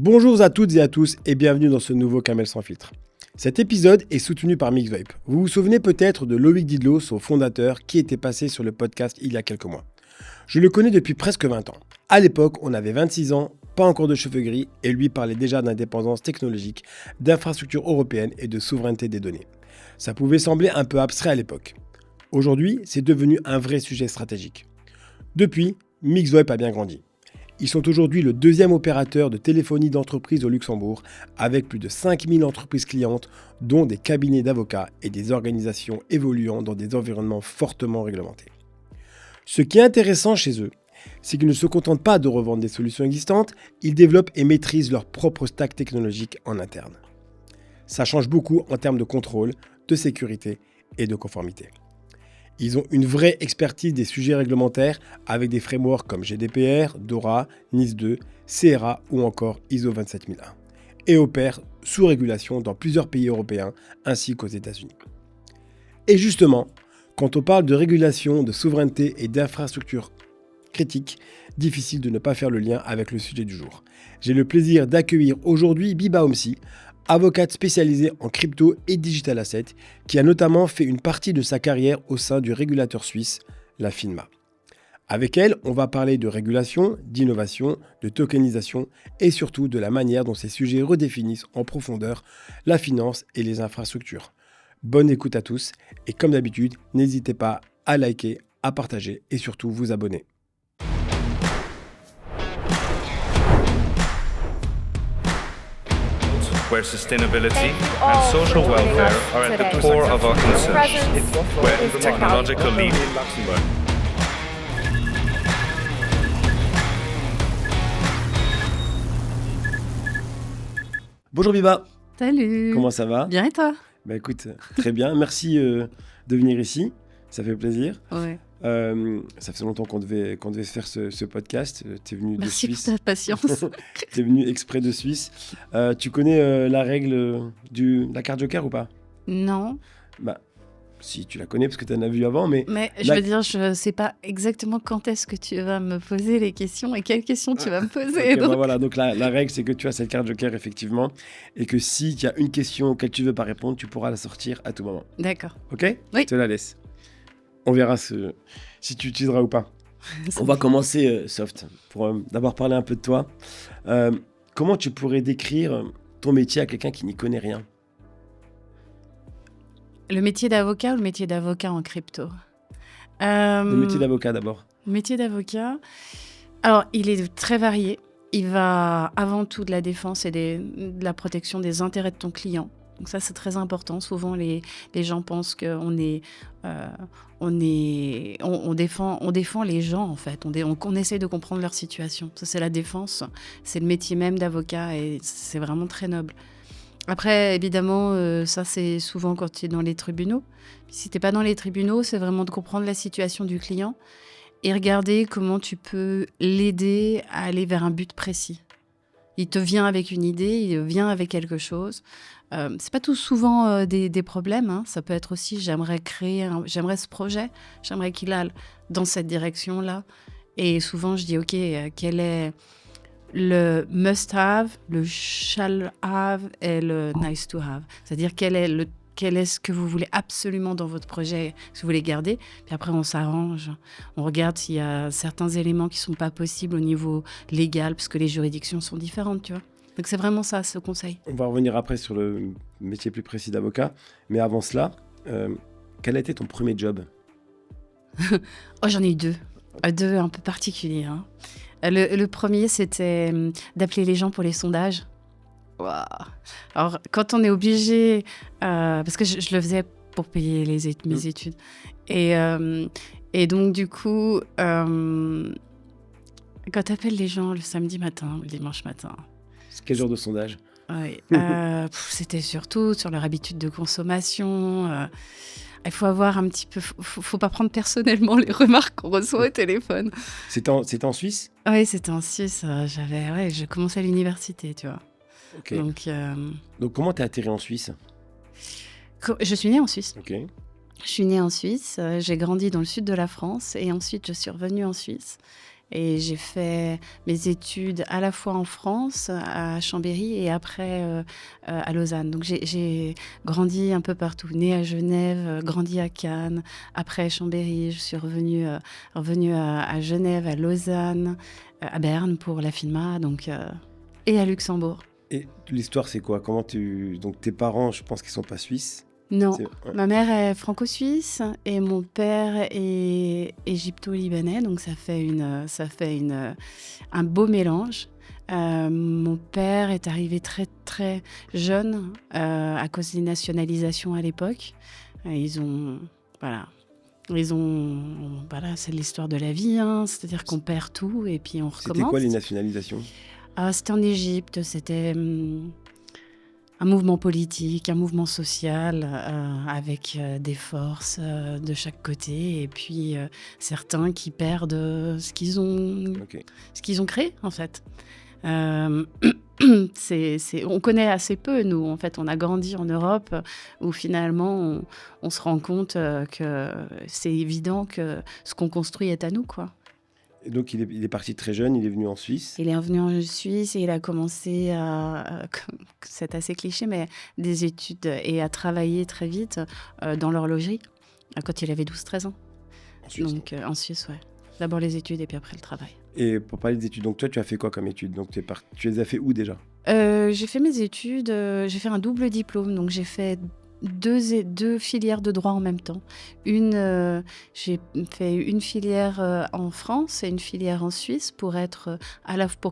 Bonjour à toutes et à tous et bienvenue dans ce nouveau Camel sans filtre. Cet épisode est soutenu par Mixvape. Vous vous souvenez peut-être de Loïc Didlot, son fondateur, qui était passé sur le podcast il y a quelques mois. Je le connais depuis presque 20 ans. À l'époque, on avait 26 ans, pas encore de cheveux gris, et lui parlait déjà d'indépendance technologique, d'infrastructures européennes et de souveraineté des données. Ça pouvait sembler un peu abstrait à l'époque. Aujourd'hui, c'est devenu un vrai sujet stratégique. Depuis, Mixvape a bien grandi. Ils sont aujourd'hui le deuxième opérateur de téléphonie d'entreprise au Luxembourg, avec plus de 5000 entreprises clientes, dont des cabinets d'avocats et des organisations évoluant dans des environnements fortement réglementés. Ce qui est intéressant chez eux, c'est qu'ils ne se contentent pas de revendre des solutions existantes, ils développent et maîtrisent leur propre stack technologique en interne. Ça change beaucoup en termes de contrôle, de sécurité et de conformité. Ils ont une vraie expertise des sujets réglementaires avec des frameworks comme GDPR, DORA, NIS2, CRA ou encore ISO 27001 et opèrent sous régulation dans plusieurs pays européens ainsi qu'aux États-Unis. Et justement, quand on parle de régulation, de souveraineté et d'infrastructures critiques, difficile de ne pas faire le lien avec le sujet du jour. J'ai le plaisir d'accueillir aujourd'hui Biba Omsi, avocate spécialisée en crypto et digital asset, qui a notamment fait une partie de sa carrière au sein du régulateur suisse, la FINMA. Avec elle, on va parler de régulation, d'innovation, de tokenisation et surtout de la manière dont ces sujets redéfinissent en profondeur la finance et les infrastructures. Bonne écoute à tous et comme d'habitude, n'hésitez pas à liker, à partager et surtout vous abonner. Where sustainability and social welfare are at the core of our concerns, where technological lead. Bonjour Biba. Salut. Comment ça va? Bien et toi? Bah écoute, très bien. Merci de venir ici. Ça fait plaisir. Ouais. Ça fait longtemps qu'on devait se faire ce podcast. Tu es venu de Merci Suisse. pour ta patience. Tu es venu exprès de Suisse. Tu connais la règle de la carte joker ou pas? Non, Bah, si tu la connais parce que tu en as vu avant, mais je veux dire, je sais pas exactement quand est-ce que tu vas me poser les questions et quelles questions tu vas me poser. ok, donc. bah voilà, donc la règle c'est que tu as cette carte joker effectivement et que si tu as une question auquel tu veux pas répondre, tu pourras la sortir à tout moment. D'accord. Ok? Oui. Je te la laisse. On verra si tu utiliseras ou pas. On va commencer soft pour d'abord parler un peu de toi. Comment tu pourrais décrire ton métier à quelqu'un qui n'y connaît rien? Le métier d'avocat ou le métier d'avocat en crypto? Le métier d'avocat d'abord. Le métier d'avocat, alors il est très varié. Il va avant tout de la défense et de la protection des intérêts de ton client. Donc ça, c'est très important. Souvent, les gens pensent qu'on défend les gens, en fait. On essaie de comprendre leur situation. Ça, c'est la défense. C'est le métier même d'avocat et c'est vraiment très noble. Après, évidemment, ça, c'est souvent quand tu es dans les tribunaux. Si tu n'es pas dans les tribunaux, c'est vraiment de comprendre la situation du client et regarder comment tu peux l'aider à aller vers un but précis. Il te vient avec une idée, il vient avec quelque chose. C'est pas tout souvent des problèmes. Hein. Ça peut être aussi, j'aimerais ce projet, j'aimerais qu'il aille dans cette direction-là. Et souvent, je dis, OK, quel est le must-have, le shall-have et le nice-to-have. C'est-à-dire quel est ce que vous voulez absolument dans votre projet, ce que vous voulez garder. Puis après, on s'arrange. On regarde s'il y a certains éléments qui ne sont pas possibles au niveau légal, parce que les juridictions sont différentes, tu vois. Donc c'est vraiment ça, ce conseil. On va revenir après sur le métier plus précis d'avocat. Mais avant cela, quel a été ton premier job? Oh, j'en ai eu deux. Deux un peu particuliers. Hein. Le premier, c'était d'appeler les gens pour les sondages. Wow. Alors, quand on est obligé, parce que je le faisais pour payer mes études, et donc du coup, quand tu appelles les gens le samedi matin, le dimanche matin. C'est quel genre de sondage? Oui, c'était surtout sur leur habitude de consommation. Il faut avoir un petit peu, faut pas prendre personnellement les remarques qu'on reçoit au téléphone. C'était en Suisse? Oui, c'était en Suisse. Je commençais à l'université, tu vois. Ok. Donc comment t'es atterri en Suisse? Je suis née en Suisse. Ok. Je suis née en Suisse. J'ai grandi dans le sud de la France et ensuite je suis revenue en Suisse. Et j'ai fait mes études à la fois en France, à Chambéry, et après à Lausanne. Donc j'ai grandi un peu partout, née à Genève, grandi à Cannes, après Chambéry, je suis revenue à Genève, à Lausanne, à Berne pour la FINMA, et à Luxembourg. Et l'histoire, c'est quoi? Donc tes parents, je pense qu'ils sont pas suisses. Non, Ouais. ma mère est franco-suisse et mon père est égypto-libanais, donc ça fait un beau mélange. Mon père est arrivé très très jeune à cause des nationalisations à l'époque. Voilà, c'est l'histoire de la vie, hein, c'est-à-dire qu'on perd tout et puis on recommence. C'était quoi les nationalisations? C'était en Égypte, c'était un mouvement politique, un mouvement social avec des forces de chaque côté et puis certains qui perdent ce qu'ils ont créé en fait. On connaît assez peu, nous. En fait, on a grandi en Europe où finalement on se rend compte que c'est évident que ce qu'on construit est à nous, quoi. Et donc il est parti très jeune, il est venu en Suisse. Il est revenu en Suisse et il a commencé c'est assez cliché, mais des études et à travailler très vite dans l'horlogerie quand il avait 12-13 ans. En Suisse. Donc en Suisse, ouais. D'abord les études et puis après le travail. Et pour parler des études, donc toi tu as fait quoi comme études? Donc tu les as fait où déjà? J'ai fait mes études, j'ai fait un double diplôme, donc j'ai fait deux filières de droit en même temps. J'ai fait une filière en France et une filière en Suisse pour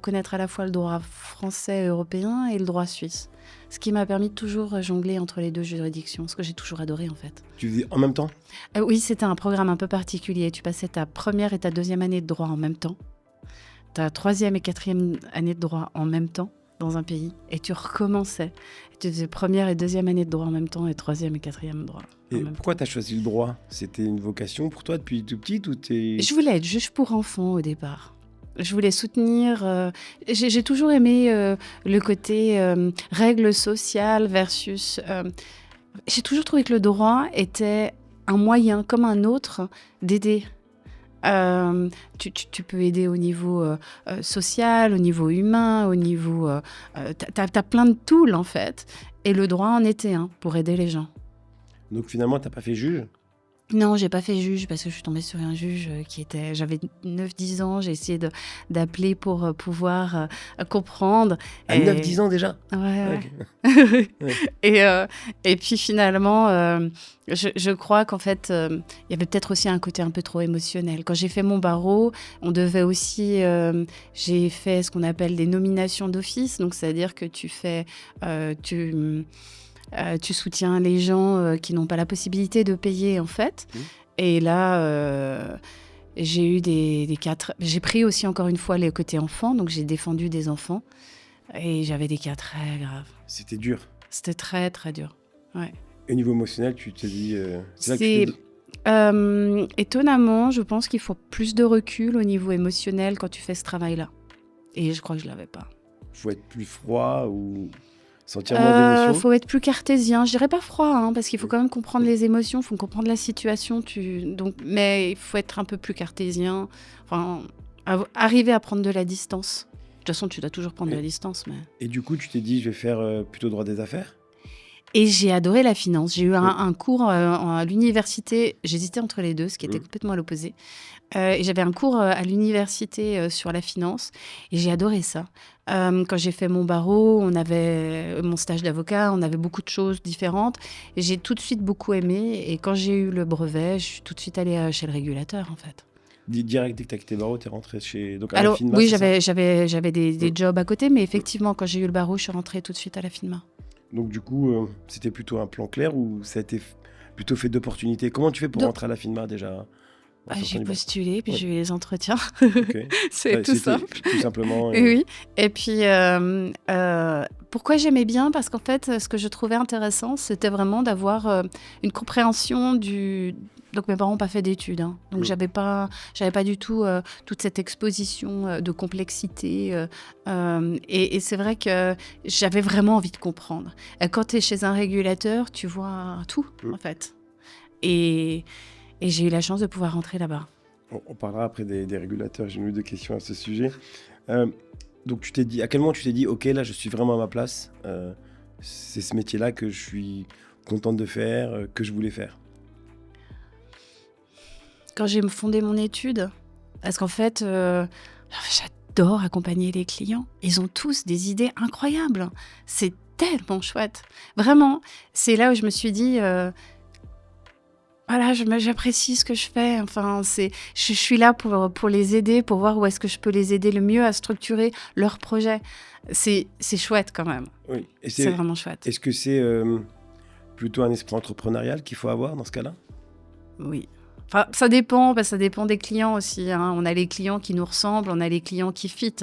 connaître à la fois le droit français et européen et le droit suisse. Ce qui m'a permis de toujours jongler entre les deux juridictions, ce que j'ai toujours adoré en fait. Tu faisais en même temps? Oui, c'était un programme un peu particulier. Tu passais ta première et ta deuxième année de droit en même temps, ta troisième et quatrième année de droit en même temps dans un pays, et tu recommençais. Tu faisais première et deuxième année de droit en même temps et troisième et quatrième droit en Et même pourquoi temps. tu as choisi le droit? C'était une vocation pour toi depuis tout petit ou Je voulais être juge pour enfants au départ. Je voulais soutenir... j'ai toujours aimé le côté règles sociales versus... j'ai toujours trouvé que le droit était un moyen, comme un autre, d'aider. Tu peux aider au niveau social, au niveau humain, au niveau... t'as plein de tools, en fait. Et le droit en était un, pour aider les gens. Donc finalement, tu n'as pas fait juge? Non, j'ai pas fait juge parce que je suis tombée sur un juge j'avais 9-10 ans, j'ai essayé d'appeler pour pouvoir comprendre. À 9-10 ans déjà? Ouais. Ouais. Et puis finalement, je crois qu'en fait, il y avait peut-être aussi un côté un peu trop émotionnel. Quand j'ai fait mon barreau, on devait aussi... j'ai fait ce qu'on appelle des nominations d'office, donc c'est-à-dire que tu soutiens les gens qui n'ont pas la possibilité de payer, en fait. Et là, j'ai eu des cas... J'ai pris aussi, encore une fois, les côtés enfants. Donc, j'ai défendu des enfants. Et j'avais des cas très graves. C'était dur. C'était très, très dur. Ouais. Et au niveau émotionnel, tu t'es dit... c'est là que tu t'es... Étonnamment, je pense qu'il faut plus de recul au niveau émotionnel quand tu fais ce travail-là. Et je crois que je ne l'avais pas. Faut être plus froid ou... sentir moins d'émotions? Faut être plus cartésien. Je dirais pas froid, hein, parce qu'il faut quand même comprendre les émotions, il faut comprendre la situation. Mais il faut être un peu plus cartésien. Enfin, arriver à prendre de la distance. De toute façon, tu dois toujours prendre de la distance. Mais... Et du coup, tu t'es dit, je vais faire plutôt droit des affaires? Et j'ai adoré la finance. J'ai eu un cours à l'université. J'hésitais entre les deux, ce qui était complètement à l'opposé. Et j'avais un cours à l'université sur la finance. Et j'ai adoré ça. Quand j'ai fait mon barreau, on avait mon stage d'avocat, on avait beaucoup de choses différentes. Et j'ai tout de suite beaucoup aimé. Et quand j'ai eu le brevet, je suis tout de suite allée chez le régulateur, en fait. Direct, dès que tu as quitté le barreau, tu es rentrée à Alors, la FINMA? oui, c'est ça? j'avais des jobs à côté. Mais effectivement, quand j'ai eu le barreau, je suis rentrée tout de suite à la FINMA. Donc du coup, c'était plutôt un plan clair ou ça a été plutôt fait d'opportunités? Comment tu fais pour rentrer à la FINMA déjà? J'ai postulé, puis j'ai eu les entretiens. Okay. C'est tout simple. Tout simplement. Oui. Et puis, pourquoi j'aimais bien? Parce qu'en fait, ce que je trouvais intéressant, c'était vraiment d'avoir une compréhension du... Donc, mes parents n'ont pas fait d'études. Hein. Donc, j'avais pas du tout toute cette exposition de complexité. Et c'est vrai que j'avais vraiment envie de comprendre. Et quand tu es chez un régulateur, tu vois tout, en fait. Et j'ai eu la chance de pouvoir rentrer là-bas. On parlera après des régulateurs. J'ai une ou deux questions à ce sujet. Donc, à quel moment tu t'es dit, OK, là, je suis vraiment à ma place. C'est ce métier-là que je suis contente de faire, que je voulais faire. Quand j'ai fondé mon étude, parce qu'en fait, j'adore accompagner les clients. Ils ont tous des idées incroyables. C'est tellement chouette. Vraiment, c'est là où je me suis dit, voilà, j'apprécie ce que je fais. Enfin, je suis là pour les aider, pour voir où est-ce que je peux les aider le mieux à structurer leur projet. C'est chouette quand même. Oui. Et C'est vraiment chouette. Est-ce que c'est plutôt un esprit entrepreneurial qu'il faut avoir dans ce cas-là? Oui. Enfin, ça dépend, parce que ça dépend des clients aussi, hein. On a les clients qui nous ressemblent, on a les clients qui fit.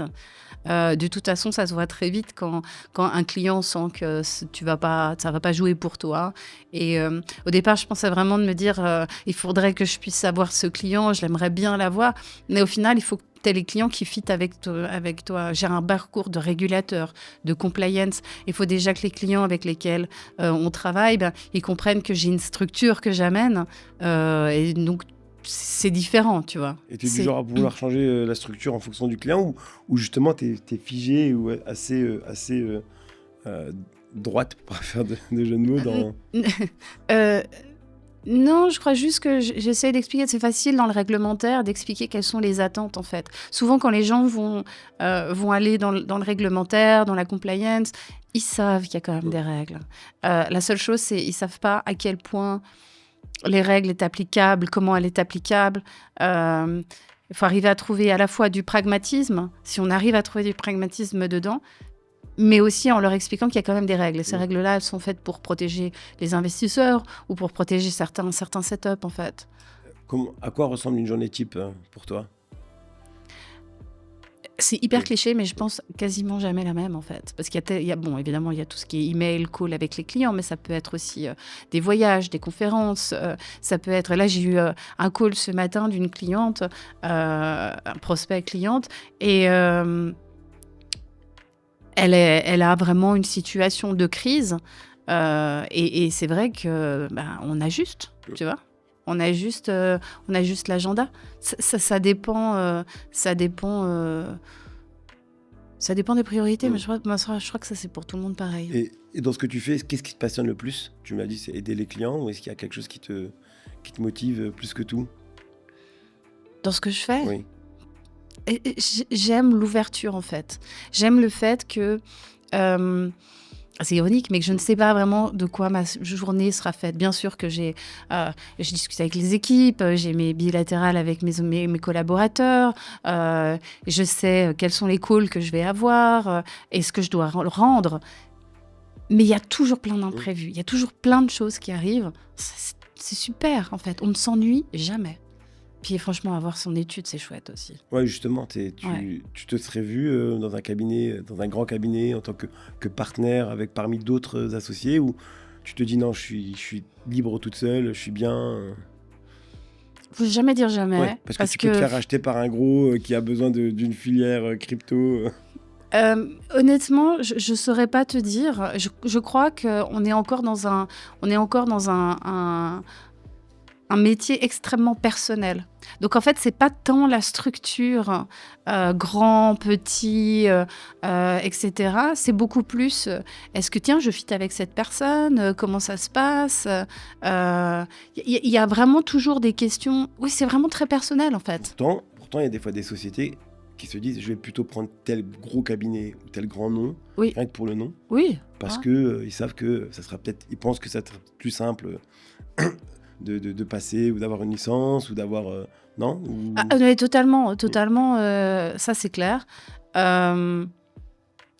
De toute façon, ça se voit très vite quand un client sent que ça va pas jouer pour toi. Et au départ, je pensais vraiment de me dire, il faudrait que je puisse avoir ce client, je l'aimerais bien l'avoir. Mais au final, il faut que tu aies les clients qui fit avec toi. J'ai un parcours de régulateur, de compliance. Il faut déjà que les clients avec lesquels on travaille, ils comprennent que j'ai une structure que j'amène. Et donc, c'est différent, tu vois. Et tu es du genre à vouloir changer la structure en fonction du client ou justement tu es figé ou assez droite, pour pas faire de jeu de mots dans... Non, je crois juste que j'essaie d'expliquer, c'est facile dans le réglementaire d'expliquer quelles sont les attentes en fait. Souvent quand les gens vont aller dans le réglementaire, dans la compliance, ils savent qu'il y a quand même des règles. La seule chose, c'est qu'ils ne savent pas à quel point les règles est applicable, comment elle est applicable. Il faut arriver à trouver à la fois du pragmatisme, si on arrive à trouver du pragmatisme dedans, mais aussi en leur expliquant qu'il y a quand même des règles. Et ces règles-là, elles sont faites pour protéger les investisseurs ou pour protéger certains setups, en fait. À quoi ressemble une journée type pour toi ? C'est hyper cliché, mais je pense quasiment jamais la même, en fait. Parce qu'il y a bon, évidemment, il y a tout ce qui est email, call avec les clients, mais ça peut être aussi des voyages, des conférences. Ça peut être... Là, j'ai eu un call ce matin d'une cliente, un prospect cliente, et elle a vraiment une situation de crise. Et c'est vrai que on ajuste, tu vois. On ajuste l'agenda. Ça dépend des priorités, mais je crois que ça, c'est pour tout le monde pareil. Et dans ce que tu fais, qu'est-ce qui te passionne le plus ? Tu m'as dit, c'est aider les clients, ou est-ce qu'il y a quelque chose qui te motive plus que tout ? Dans ce que je fais ? Oui. J'aime l'ouverture, en fait. J'aime le fait que... c'est ironique, mais que je ne sais pas vraiment de quoi ma journée sera faite. Bien sûr que je discute avec les équipes, j'ai mes bilatérales avec mes collaborateurs, je sais quels sont les calls que je vais avoir et ce que je dois rendre. Mais il y a toujours plein d'imprévus, il y a toujours plein de choses qui arrivent. C'est super, en fait. On ne s'ennuie jamais. Puis franchement, avoir son étude, c'est chouette aussi. Ouais, justement, tu te serais vu dans un cabinet, dans un grand cabinet, en tant que partenaire parmi d'autres associés, ou tu te dis non, je suis libre toute seule, je suis bien. Faut jamais dire jamais. Ouais, parce que tu peux te faire racheter par un gros qui a besoin d'une filière crypto. Honnêtement, je saurais pas te dire. Je crois qu'on est encore dans un métier extrêmement personnel. Donc en fait, c'est pas tant la structure, grand, petit, etc. C'est beaucoup plus, est-ce que tiens, je fit avec cette personne, comment ça se passe ? Il y a vraiment toujours des questions. Oui, c'est vraiment très personnel en fait. Pourtant, il y a des fois des sociétés qui se disent, je vais plutôt prendre tel gros cabinet ou tel grand nom, rien que pour le nom. Oui. Parce que ils savent que ça sera peut-être, ils pensent que ça sera plus simple. De passer ou d'avoir une licence ou d'avoir... non ou... Totalement, ça c'est clair. Il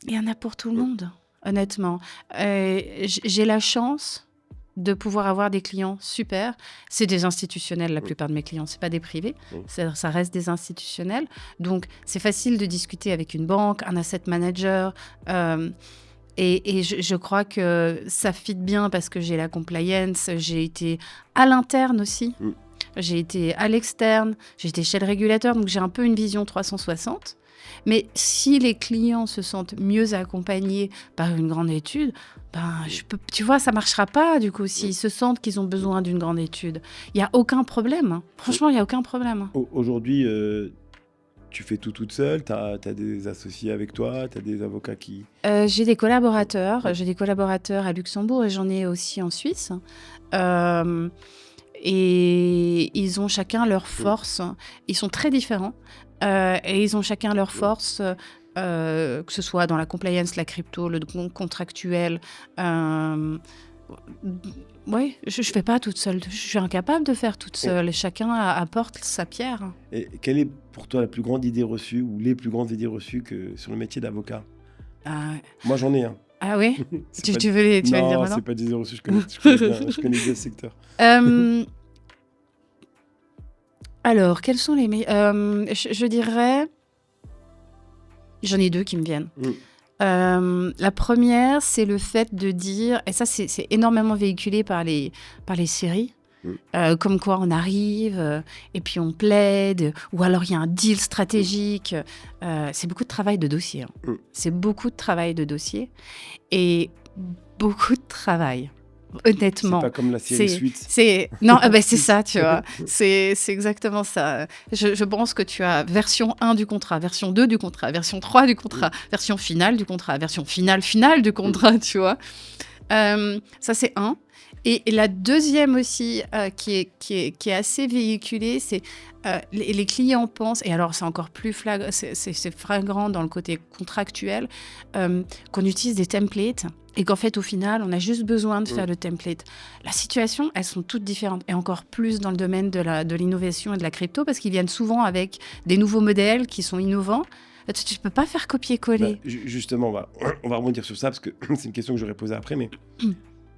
y en a pour tout le monde, honnêtement. J'ai la chance de pouvoir avoir des clients super. C'est des institutionnels, la plupart de mes clients, c'est pas des privés. Ça reste des institutionnels. Donc, c'est facile de discuter avec une banque, un asset manager... Et je crois que ça fit bien parce que j'ai la compliance, j'ai été à l'interne aussi, j'ai été à l'externe, j'ai été chez le régulateur, donc j'ai un peu une vision 360. Mais si les clients se sentent mieux accompagnés par une grande étude, tu vois, ça marchera pas du coup s'ils se sentent qu'ils ont besoin d'une grande étude. Il y a aucun problème. Hein. Franchement, il y a aucun problème. Aujourd'hui, tu fais tout toute seule, tu as des associés avec toi, tu as des avocats qui... J'ai des collaborateurs. J'ai des collaborateurs à Luxembourg et j'en ai aussi en Suisse. Et ils ont chacun leur force. Ils sont très différents. Et ils ont chacun leur force, que ce soit dans la compliance, la crypto, le contractuel. Oui, je ne fais pas toute seule. Je suis incapable de faire toute seule. Chacun apporte sa pierre. Et quelle est pour toi la plus grande idée reçue ou les plus grandes idées reçues sur le métier d'avocat? Moi, j'en ai un. Ah oui? Tu veux les dire maintenant? Non, c'est pas des idées reçues. Je connais bien, je connais bien ce secteur. Alors, quels sont les meilleurs? Je dirais... J'en ai deux qui me viennent. La première, c'est le fait de dire, et ça c'est énormément véhiculé par les séries, comme quoi on arrive et puis on plaide, ou alors il y a un deal stratégique. C'est beaucoup de travail de dossier. Hein. C'est beaucoup de travail de dossier et beaucoup de travail. Honnêtement, c'est pas comme la série Suite. Non, c'est ça, tu vois. C'est exactement ça. Je pense que tu as version 1 du contrat, version 2 du contrat, version 3 du contrat, version finale du contrat, version finale du contrat, tu vois. Ça, c'est un. Et la deuxième aussi, qui est assez véhiculée, c'est les clients pensent, et alors c'est encore plus flagrant, c'est flagrant dans le côté contractuel, qu'on utilise des templates et qu'en fait, au final, on a juste besoin de faire le template. La situation, elles sont toutes différentes, et encore plus dans le domaine de l'innovation et de la crypto, parce qu'ils viennent souvent avec des nouveaux modèles qui sont innovants. Tu ne peux pas faire copier-coller. Justement, on va rebondir sur ça, parce que c'est une question que j'aurais posée après, mais...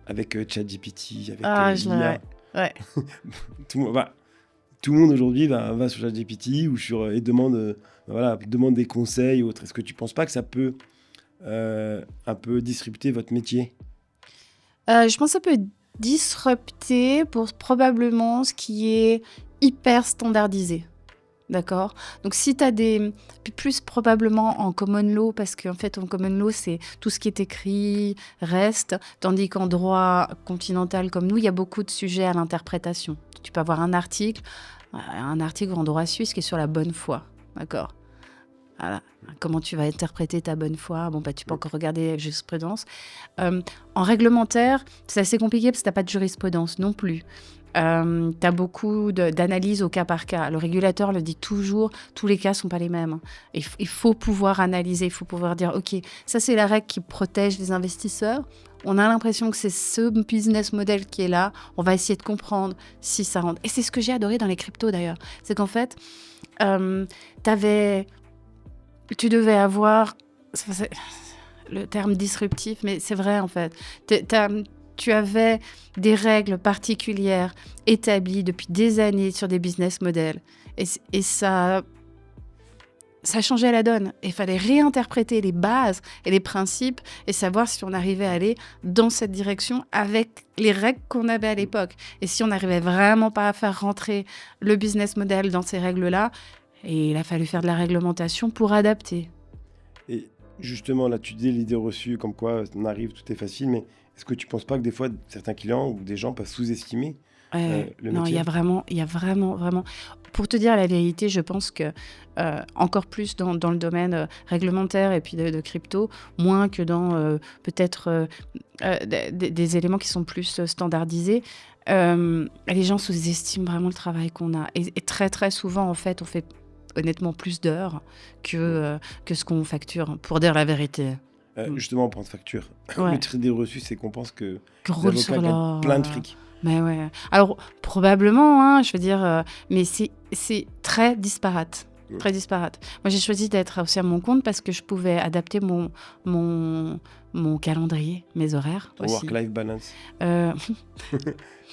avec ChatGPT, avec l'IA. Ouais. Tout le monde aujourd'hui va sur ChatGPT ou et demande des conseils ou autre. Est-ce que tu ne penses pas que ça peut un peu disrupter votre métier? Je pense que ça peut disrupter pour probablement ce qui est hyper standardisé. D'accord? Donc, si tu as plus probablement en common law, parce qu'en fait, en common law, c'est tout ce qui est écrit reste, tandis qu'en droit continental comme nous, il y a beaucoup de sujets à l'interprétation. Tu peux avoir un article en droit suisse qui est sur la bonne foi. D'accord? Voilà. Comment tu vas interpréter ta bonne foi? Tu peux encore regarder la jurisprudence. En réglementaire, c'est assez compliqué parce que tu n'as pas de jurisprudence non plus. Tu as beaucoup d'analyses au cas par cas. Le régulateur le dit toujours, tous les cas ne sont pas les mêmes. Il faut pouvoir analyser, il faut pouvoir dire, OK, ça c'est la règle qui protège les investisseurs. On a l'impression que c'est ce business model qui est là. On va essayer de comprendre si ça rentre. Et c'est ce que j'ai adoré dans les cryptos d'ailleurs. C'est qu'en fait, tu devais avoir... C'est le terme disruptif, mais c'est vrai en fait. Tu avais des règles particulières établies depuis des années sur des business models. Et ça changeait la donne. Il fallait réinterpréter les bases et les principes et savoir si on arrivait à aller dans cette direction avec les règles qu'on avait à l'époque. Et si on n'arrivait vraiment pas à faire rentrer le business model dans ces règles-là, et il a fallu faire de la réglementation pour adapter. Et justement, là, tu dis l'idée reçue, comme quoi on arrive, tout est facile, mais est-ce que tu ne penses pas que des fois, certains clients ou des gens peuvent sous-estimer le métier? Non, il y a vraiment... Pour te dire la vérité, je pense que encore plus dans le domaine réglementaire et puis de crypto, moins que dans peut-être des éléments qui sont plus standardisés, les gens sous-estiment vraiment le travail qu'on a. Et très, très souvent, en fait, on fait honnêtement plus d'heures que ce qu'on facture, pour dire la vérité. Justement, on prend de facture. Ouais. Le trait des reçus, c'est qu'on pense que les avocats gagnent plein de fric. Mais ouais. Alors, probablement, je veux dire, mais c'est très disparate. Ouais. Très disparate. Moi, j'ai choisi d'être aussi à mon compte parce que je pouvais adapter mon calendrier, mes horaires ton aussi. Work-life balance.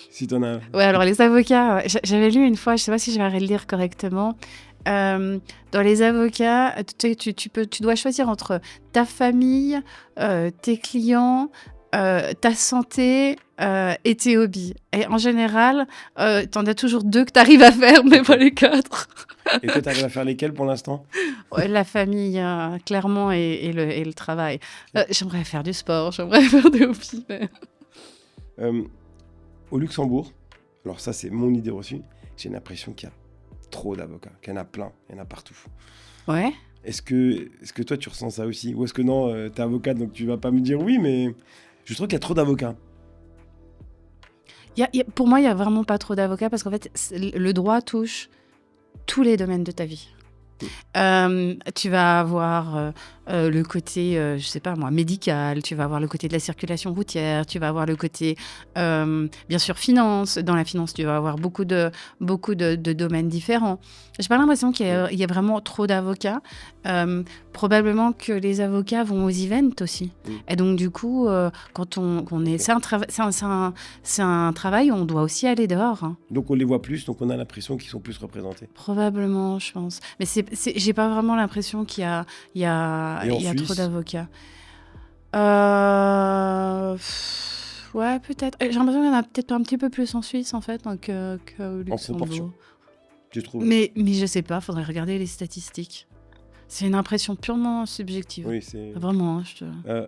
Si t'en as... Ouais, alors les avocats, j'avais lu une fois, je sais pas si je vais le lire correctement, dans les avocats, tu dois choisir entre ta famille, tes clients, ta santé et tes hobbies. Et en général, t'en as toujours 2 que t'arrives à faire, mais pas les 4. Et toi, tu arrives à faire lesquels pour l'instant? Ouais, la famille, clairement, et le travail. J'aimerais faire du sport, j'aimerais faire des hobbies. Euh, Au Luxembourg, alors ça, c'est mon idée reçue, j'ai l'impression qu'il y a trop d'avocats, qu'il y en a plein, il y en a partout. Ouais. Est-ce que toi, tu ressens ça aussi? Ou est-ce que non, t'es avocate, donc tu vas pas me dire oui, mais je trouve qu'il y a trop d'avocats. Pour moi, il n'y a vraiment pas trop d'avocats parce qu'en fait, le droit touche tous les domaines de ta vie. Tu vas avoir le côté, je sais pas moi, médical, tu vas avoir le côté de la circulation routière, tu vas avoir le côté, bien sûr, finance. Dans la finance, tu vas avoir beaucoup de domaines différents. J'ai pas l'impression qu'il y a vraiment trop d'avocats. Probablement que les avocats vont aux events aussi. Et donc, du coup, quand on est... C'est un travail où on doit aussi aller dehors, hein. Donc on les voit plus, donc on a l'impression qu'ils sont plus représentés. Probablement, je pense. Mais j'ai pas vraiment l'impression qu'il y a Et en trop Suisse? d'avocats. Ouais, peut-être. J'ai l'impression qu'il y en a peut-être un petit peu plus en Suisse, en fait, hein, qu'au En proportion, Luxembourg. tu trouves? Mais je sais pas, faudrait regarder les statistiques. C'est une impression purement subjective. Oui, c'est... Vraiment, hein,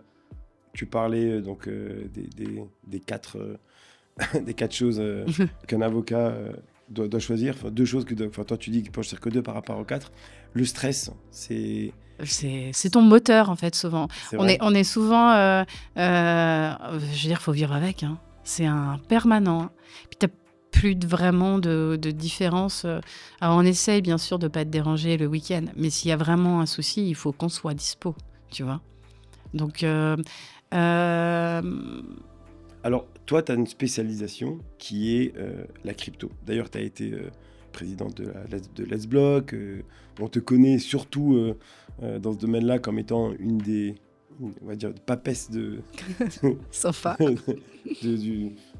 Tu parlais des quatre, des quatre choses qu'un avocat doit choisir. Enfin, deux choses toi, tu dis qu'il peut en choisir que deux par rapport aux quatre. Le stress, c'est ton moteur, en fait, souvent. vrai. On est souvent... je veux dire, faut vivre avec, hein. C'est un permanent, hein. Puis t'as plus vraiment de différence. Alors, on essaye, bien sûr, de ne pas te déranger le week-end. Mais s'il y a vraiment un souci, il faut qu'on soit dispo, tu vois. Donc... Alors, toi, tu as une spécialisation qui est la crypto. D'ailleurs, tu as été présidente de Let's Block. On te connaît surtout dans ce domaine-là comme étant une des, on va dire, papesses Sympa.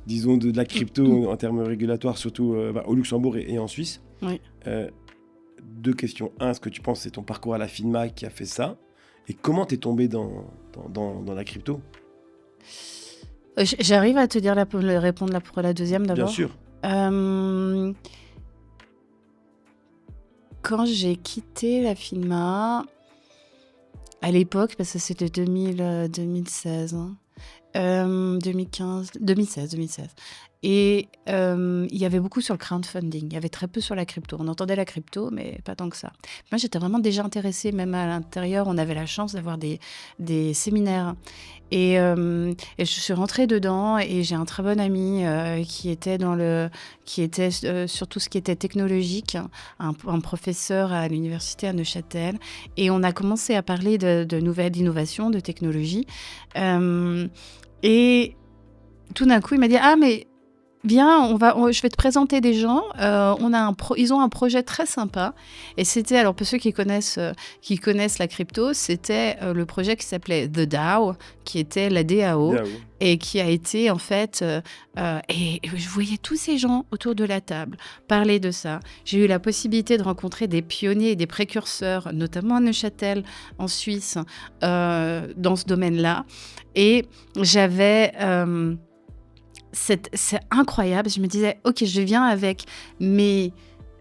disons, de la crypto en termes régulatoires, surtout au Luxembourg et en Suisse. Oui. Deux questions. Un, est-ce que tu penses que c'est ton parcours à la FINMA qui a fait ça? Et comment tu es tombé dans la crypto? J'arrive à te dire répondre pour la deuxième d'abord. Bien sûr. Quand j'ai quitté la FINMA, à l'époque, parce que c'était 2016, hein, 2016. Et il y avait beaucoup sur le crowdfunding, il y avait très peu sur la crypto. On entendait la crypto, mais pas tant que ça. Moi, j'étais vraiment déjà intéressée, même à l'intérieur. On avait la chance d'avoir des séminaires. Et je suis rentrée dedans et j'ai un très bon ami qui était sur tout ce qui était technologique, un professeur à l'université à Neuchâtel. Et on a commencé à parler d'innovation, de technologie. Et tout d'un coup, il m'a dit « Ah, mais viens, je vais te présenter des gens. Ils ont un projet très sympa. » Et c'était, alors pour ceux qui connaissent la crypto, c'était le projet qui s'appelait The DAO, qui était la DAO, et qui a été en fait... et je voyais tous ces gens autour de la table parler de ça. J'ai eu la possibilité de rencontrer des pionniers et des précurseurs, notamment à Neuchâtel, en Suisse, dans ce domaine-là. Et j'avais... c'est incroyable. Je me disais, ok, je viens avec mes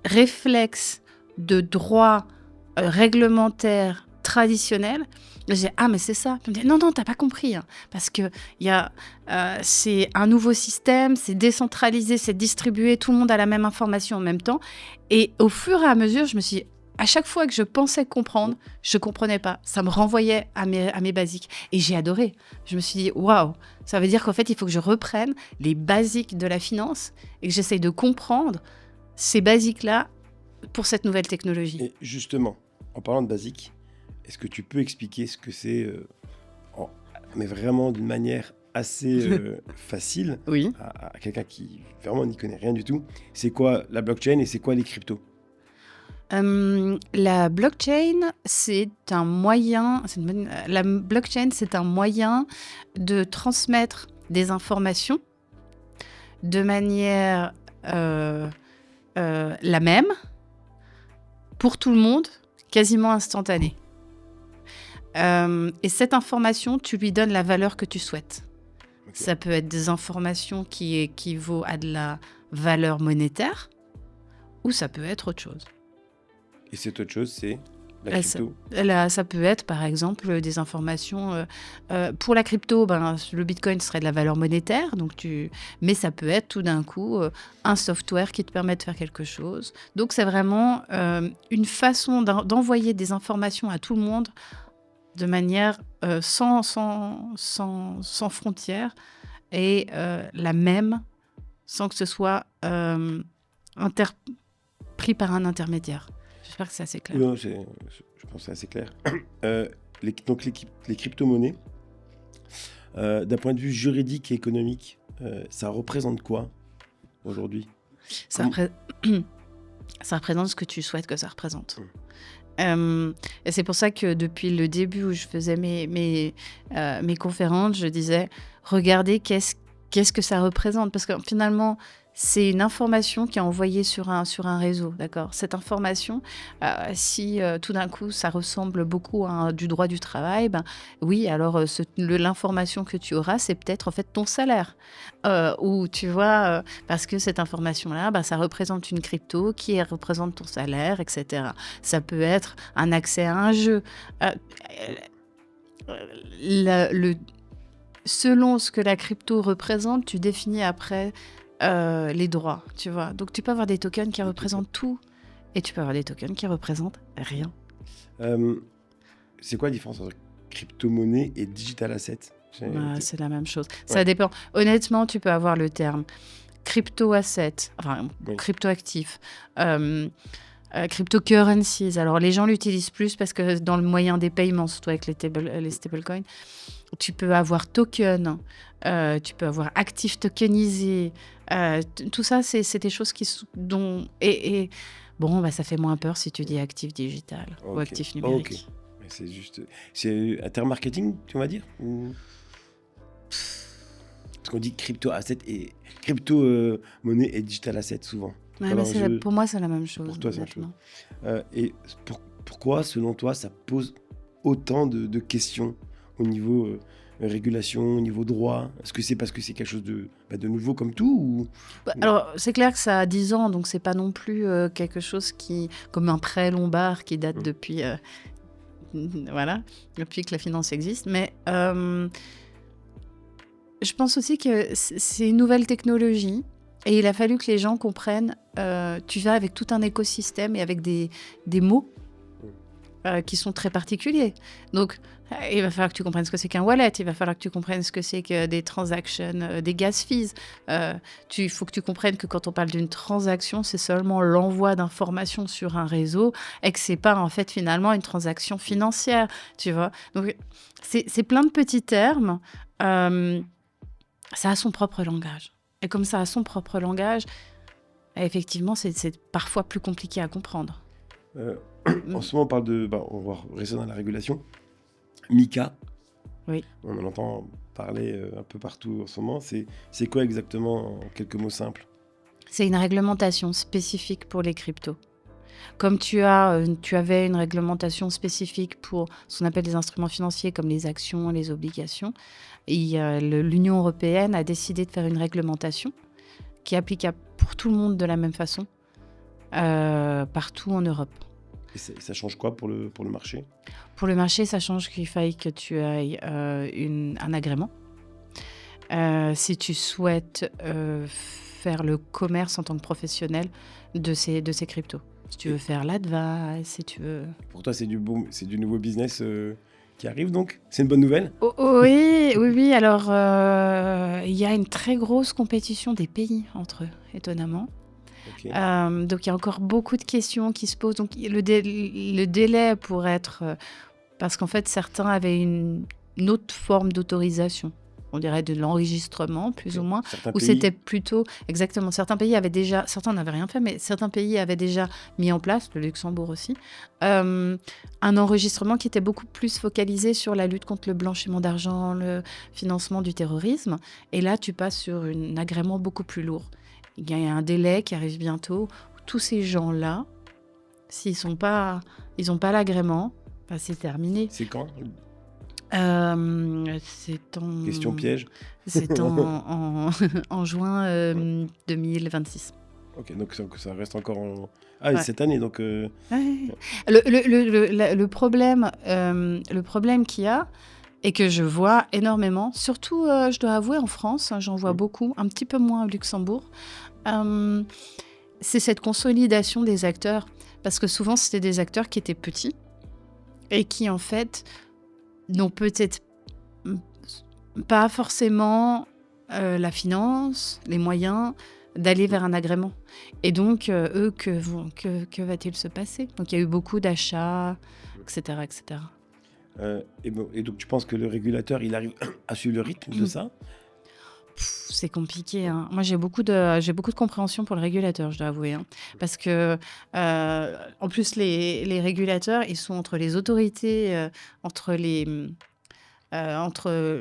réflexes de droit réglementaire traditionnel. Je disais, ah, mais c'est ça. Je me disais, non, t'as pas compris. Hein, parce que c'est un nouveau système, c'est décentralisé, c'est distribué, tout le monde a la même information en même temps. Et au fur et à mesure, je me suis dit, à chaque fois que je pensais comprendre, je comprenais pas. Ça me renvoyait à mes basiques. Et j'ai adoré. Je me suis dit, waouh, ça veut dire qu'en fait, il faut que je reprenne les basiques de la finance et que j'essaye de comprendre ces basiques-là pour cette nouvelle technologie. Et justement, en parlant de basiques, est-ce que tu peux expliquer ce que c'est, mais vraiment d'une manière assez facile, oui, à quelqu'un qui vraiment n'y connaît rien du tout? C'est quoi la blockchain et c'est quoi les cryptos? La blockchain, c'est un moyen. La blockchain, c'est un moyen de transmettre des informations de manière la même pour tout le monde, quasiment instantanée. Et cette information, tu lui donnes la valeur que tu souhaites. Okay. Ça peut être des informations qui équivaut à de la valeur monétaire, ou ça peut être autre chose. Et cette autre chose, c'est la Ça, crypto. ça peut être, par exemple, des informations. Pour la crypto, le Bitcoin serait de la valeur monétaire, mais ça peut être tout d'un coup un software qui te permet de faire quelque chose. Donc, c'est vraiment une façon d'envoyer des informations à tout le monde de manière sans frontières et la même, sans que ce soit pris par un intermédiaire. J'espère que c'est assez clair. Non, je pense que c'est assez clair. Donc les crypto-monnaies, d'un point de vue juridique et économique, ça représente quoi aujourd'hui? Ça représente ce que tu souhaites que ça représente. Et c'est pour ça que depuis le début où je faisais mes conférences, je disais, regardez qu'est-ce que ça représente. Parce que finalement, c'est une information qui est envoyée sur un réseau, d'accord? Cette information, si tout d'un coup, ça ressemble beaucoup à du droit du travail, oui, alors l'information que tu auras, c'est peut-être en fait ton salaire. Ou tu vois, parce que cette information-là, ça représente une crypto qui représente ton salaire, etc. Ça peut être un accès à un jeu. Selon ce que la crypto représente, tu définis après les droits, tu vois. Donc, tu peux avoir des tokens qui représentent tout et tu peux avoir des tokens qui représentent rien. C'est quoi la différence entre crypto-monnaie et digital asset? C'est la même chose. Ça dépend. Honnêtement, tu peux avoir le terme crypto-asset, enfin, crypto-actif, cryptocurrencies. Alors, les gens l'utilisent plus parce que dans le moyen des paiements, surtout avec les stablecoins, tu peux avoir token, tu peux avoir actif tokenisé. Tout ça, c'est des choses dont... Bon, ça fait moins peur si tu dis actif digital ou actif numérique. Mais c'est un terme marketing, tu vas dire Parce qu'on dit crypto-asset et crypto-monnaie et digital asset souvent. Pour moi, c'est la même chose. Pour toi, c'est la même chose. Et pourquoi, selon toi, ça pose autant de questions au niveau régulation, au niveau droit? Est-ce que c'est parce que c'est quelque chose de nouveau comme tout ou... Alors, c'est clair que ça a 10 ans, donc c'est pas non plus quelque chose comme un prêt lombard qui date depuis... depuis que la finance existe. Mais je pense aussi que c'est une nouvelle technologie et il a fallu que les gens comprennent. Tu vas avec tout un écosystème et avec des mots qui sont très particuliers. Donc, il va falloir que tu comprennes ce que c'est qu'un wallet, il va falloir que tu comprennes ce que c'est que des transactions, des gas fees. Il faut que tu comprennes que quand on parle d'une transaction, c'est seulement l'envoi d'informations sur un réseau et que c'est pas en fait finalement une transaction financière, tu vois. Donc, c'est plein de petits termes. Ça a son propre langage. Et comme ça a son propre langage, effectivement, c'est parfois plus compliqué à comprendre. En ce moment, on parle on va rester dans la régulation. MiCA. Oui. On en entend parler un peu partout en ce moment. C'est quoi exactement, en quelques mots simples? C'est une réglementation spécifique pour les cryptos. Comme tu avais une réglementation spécifique pour ce qu'on appelle les instruments financiers comme les actions, les obligations, l'Union européenne a décidé de faire une réglementation qui est applicable pour tout le monde de la même façon, partout en Europe. Et ça change quoi pour le marché? Pour le marché, ça change qu'il faille que tu ailles un agrément. Si tu souhaites faire le commerce en tant que professionnel de ces cryptos. Si tu veux faire l'advice, si tu veux... Pour toi, c'est du nouveau business qui arrive donc? C'est une bonne nouvelle? Oui. Alors, il y a une très grosse compétition des pays entre eux, étonnamment. Okay. Donc, il y a encore beaucoup de questions qui se posent. Donc, le délai pour être... parce qu'en fait, certains avaient une autre forme d'autorisation. On dirait de l'enregistrement, plus ou moins. Ou c'était plutôt... Exactement. Certains pays avaient déjà... Certains n'avaient rien fait, mais certains pays avaient déjà mis en place, le Luxembourg aussi, un enregistrement qui était beaucoup plus focalisé sur la lutte contre le blanchiment d'argent, le financement du terrorisme. Et là, tu passes sur un agrément beaucoup plus lourd. Il y a un délai qui arrive bientôt. Tous ces gens-là, s'ils n'ont pas l'agrément, c'est terminé. C'est quand? C'est en... Question piège. C'est en juin 2026. Ok, donc ça reste encore en... Ah, et Ouais. cette année, donc... Ouais. Le problème qu'il y a, et que je vois énormément, surtout, je dois avouer, en France, hein, j'en vois beaucoup, un petit peu moins au Luxembourg, euh, c'est cette consolidation des acteurs. Parce que souvent, c'était des acteurs qui étaient petits et qui, en fait, n'ont peut-être pas forcément la finance, les moyens d'aller vers un agrément. Et donc, eux, que va-t-il se passer? Donc, il y a eu beaucoup d'achats, etc., etc. Et donc, tu penses que le régulateur, il arrive à suivre le rythme de ça? C'est compliqué, hein. Moi, j'ai beaucoup de compréhension pour le régulateur, je dois avouer, hein. Parce que, en plus, les régulateurs, ils sont entre les autorités, entre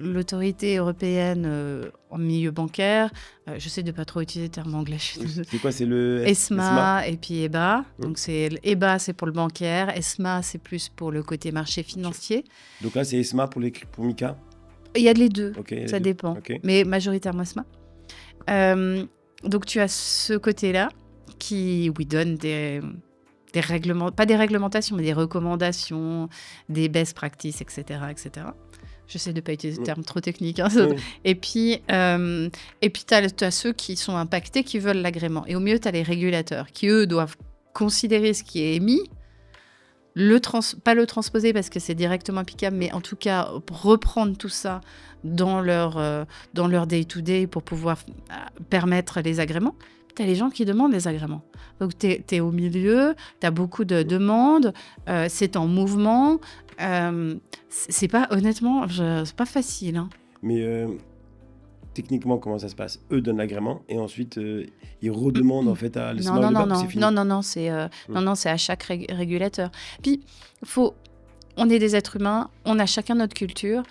l'autorité européenne en milieu bancaire, j'essaie de pas trop utiliser le terme anglais, je suis désolée. C'est quoi? C'est le ESMA et puis EBA. Oui. Donc, EBA, c'est pour le bancaire. ESMA, c'est plus pour le côté marché financier. Donc là, c'est ESMA pour MiCA? Il y a de les deux, Ok, les ça deux. dépend. Ok. Mais majoritairement ESMA. Donc, tu as ce côté-là qui donne des règlements, pas des réglementations, mais des recommandations, des best practices, etc., etc. J'essaie de ne pas utiliser de termes trop techniques, hein. Oui. Et puis, tu as ceux qui sont impactés, qui veulent l'agrément. Et au mieux, tu as les régulateurs qui, eux, doivent considérer ce qui est émis, pas le transposer parce que c'est directement applicable, mais en tout cas, reprendre tout ça dans leur day-to-day pour pouvoir permettre les agréments. Tu as les gens qui demandent les agréments. Donc, tu es au milieu, tu as beaucoup de demandes, c'est en mouvement. C'est pas, honnêtement, c'est pas facile, hein. Mais techniquement, comment ça se passe? Eux donnent l'agrément et ensuite, ils redemandent en fait à l'ESMA ou l'EBA, c'est fini? Non, c'est à chaque régulateur. Puis, on est des êtres humains, on a chacun notre culture.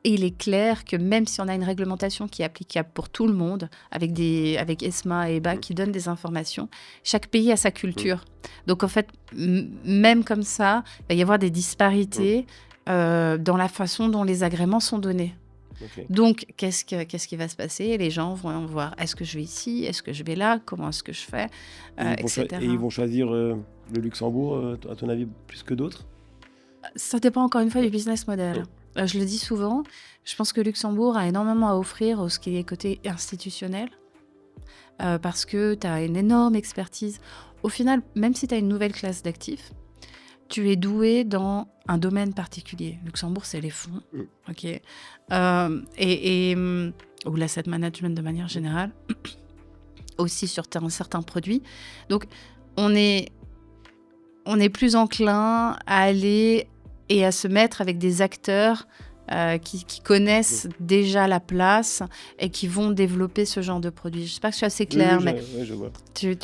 Et il est clair que même si on a une réglementation qui est applicable pour tout le monde, avec ESMA et EBA qui donnent des informations, chaque pays a sa culture. Donc en fait, même comme ça, il va y avoir des disparités dans la façon dont les agréments sont donnés. Ok. Donc, qu'est-ce qui va se passer? Les gens vont voir, est-ce que je vais ici? Est-ce que je vais là? Comment est-ce que je fais? Etc. Et ils vont choisir le Luxembourg, à ton avis, plus que d'autres? Ça dépend encore une fois du business model. Je le dis souvent, je pense que Luxembourg a énormément à offrir au ce qui est côté institutionnel, parce que tu as une énorme expertise. Au final, même si tu as une nouvelle classe d'actifs, tu es doué dans un domaine particulier. Luxembourg, c'est les fonds, ok, ou l'asset management de manière générale, aussi sur certains produits. Donc, on est plus enclin à aller et à se mettre avec des acteurs qui connaissent déjà la place et qui vont développer ce genre de produit. Je ne sais pas que je suis assez claire, mais je vois. tu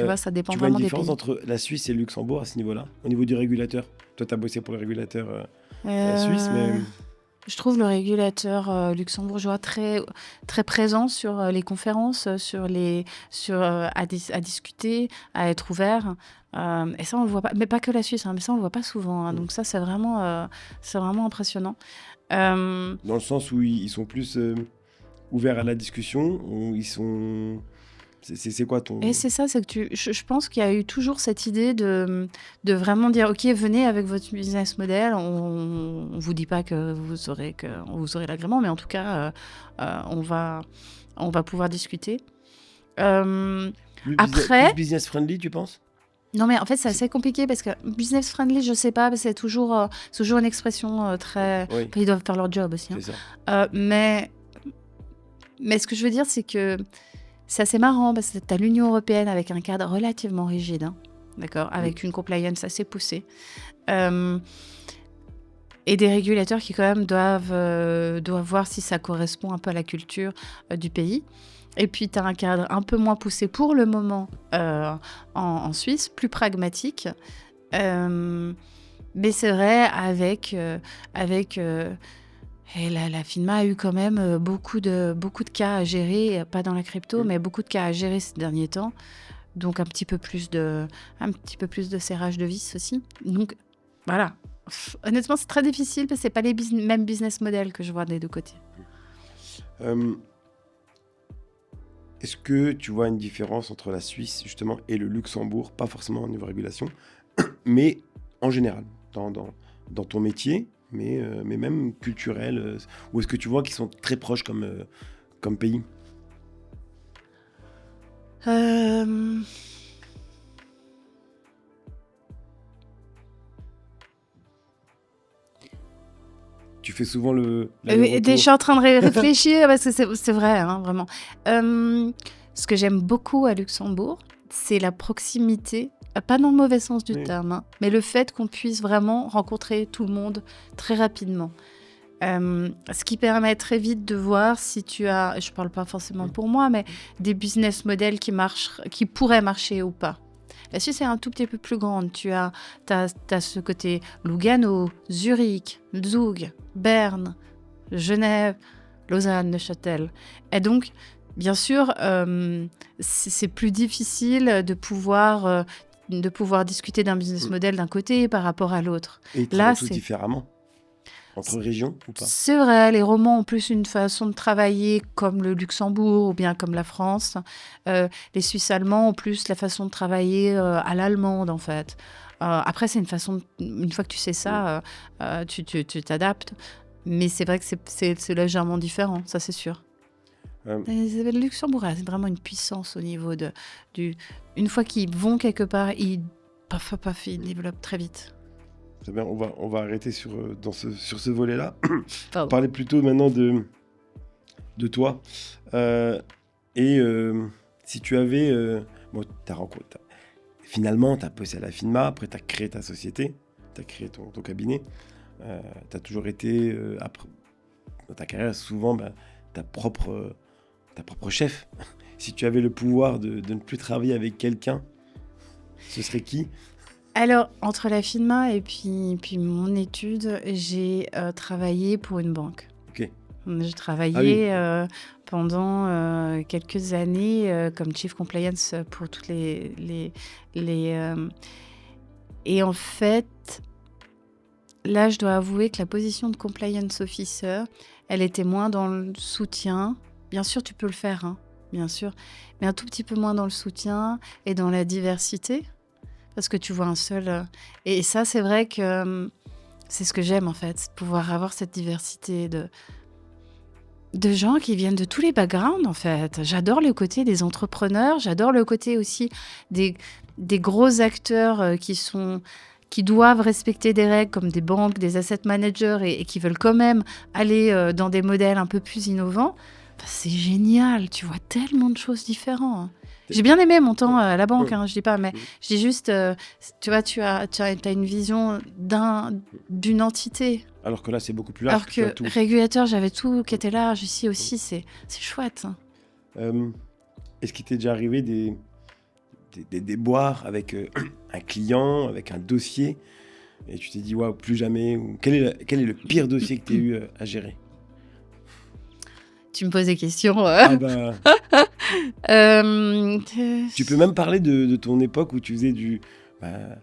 vois, ça dépend Tu vois une vraiment des différence pays. entre la Suisse et le Luxembourg à ce niveau-là, au niveau du régulateur? Toi, tu as bossé pour le régulateur suisse, mais... Je trouve le régulateur luxembourgeois très, très présent sur les conférences, à discuter, à être ouvert. Et ça, on le voit pas. Mais pas que la Suisse, hein, mais ça, on le voit pas souvent, hein. Donc ça, c'est vraiment impressionnant. Dans le sens où ils sont plus ouverts à la discussion, où ils sont... C'est quoi ton... Et c'est ça, c'est que je pense qu'il y a eu toujours cette idée de vraiment dire, OK, venez avec votre business model, on vous dit pas que vous aurez l'agrément, mais en tout cas, on va pouvoir discuter. Après... Plus business friendly, tu penses? Non, mais en fait, c'est assez compliqué parce que business friendly, je sais pas, parce que c'est toujours une expression très... Oui. Enfin, ils doivent faire leur job aussi, hein. C'est ça. Mais ce que je veux dire, c'est que c'est assez marrant parce que tu as l'Union européenne avec un cadre relativement rigide, hein, d'accord, avec une compliance assez poussée. Et des régulateurs qui, quand même, doivent voir si ça correspond un peu à la culture du pays. Et puis, tu as un cadre un peu moins poussé pour le moment en Suisse, plus pragmatique. Mais c'est vrai, et la FINMA a eu quand même beaucoup de cas à gérer, pas dans la crypto, mais beaucoup de cas à gérer ces derniers temps. Donc, un petit peu plus de serrage de vis aussi. Donc, voilà. Honnêtement, c'est très difficile parce que ce n'est pas les mêmes business models que je vois des deux côtés. est-ce que tu vois une différence entre la Suisse, justement, et le Luxembourg, pas forcément au niveau régulation, mais en général, dans ton métier, mais même culturel, ou est-ce que tu vois qu'ils sont très proches comme pays? Euh, Tu fais souvent je l'aller-retour? suis en train de réfléchir parce que c'est vrai, hein, vraiment. Ce que j'aime beaucoup à Luxembourg, c'est la proximité, pas dans le mauvais sens du Oui. terme, hein, mais le fait qu'on puisse vraiment rencontrer tout le monde très rapidement. Ce qui permet très vite de voir si tu as, je parle pas forcément pour moi, mais des business models qui pourraient marcher ou pas. La Suisse est un tout petit peu plus grande. T'as ce côté Lugano, Zurich, Zug, Berne, Genève, Lausanne, Neuchâtel. Et donc, bien sûr, c'est plus difficile de pouvoir discuter d'un business model d'un côté par rapport à l'autre. Et ils Là, travaillent tous différemment? Entre régions ou pas? c'est vrai, les romans ont plus une façon de travailler comme le Luxembourg ou bien comme la France. Les Suisses allemands ont plus la façon de travailler à l'allemande, en fait. Après, c'est une fois que tu sais ça, tu t'adaptes. Mais c'est vrai que c'est légèrement différent, ça c'est sûr. Euh, Le Luxembourg a vraiment une puissance au niveau une fois qu'ils vont quelque part, ils développent très vite. Très bien, on va arrêter sur ce volet-là. Pardon. Parler plutôt maintenant de toi. Si tu avais... bon, finalement, tu as bossé à la FINMA, après tu as créé ta société, tu as créé ton cabinet. Tu as toujours été, dans ta carrière, souvent ta propre chef. Si tu avais le pouvoir de ne plus travailler avec quelqu'un, ce serait qui? Alors, entre la FINMA et puis mon étude, j'ai travaillé pour une banque. Ok. J'ai travaillé pendant quelques années comme Chief Compliance pour toutes les Et en fait, là, je dois avouer que la position de Compliance Officer, elle était moins dans le soutien. Bien sûr, tu peux le faire, hein, bien sûr, mais un tout petit peu moins dans le soutien et dans la diversité. Parce que tu vois un seul... Et ça, c'est vrai que c'est ce que j'aime, en fait, c'est de pouvoir avoir cette diversité de gens qui viennent de tous les backgrounds, en fait. J'adore le côté des entrepreneurs, j'adore le côté aussi des gros acteurs qui doivent respecter des règles comme des banques, des asset managers et qui veulent quand même aller dans des modèles un peu plus innovants. Enfin, c'est génial, tu vois tellement de choses différentes. J'ai bien aimé mon temps à la banque, je dis pas, mais je dis juste, tu vois, tu as une vision d'une entité. Alors que là, c'est beaucoup plus large. Alors que régulateur, j'avais tout qui était large. Ici aussi, c'est chouette. Est-ce qu'il t'est déjà arrivé des déboires avec un client, avec un dossier, et tu t'es dit, waouh, plus jamais, ou quel est le pire dossier que tu as eu à gérer? Tu me poses des questions. Tu peux même parler de ton époque où tu faisais du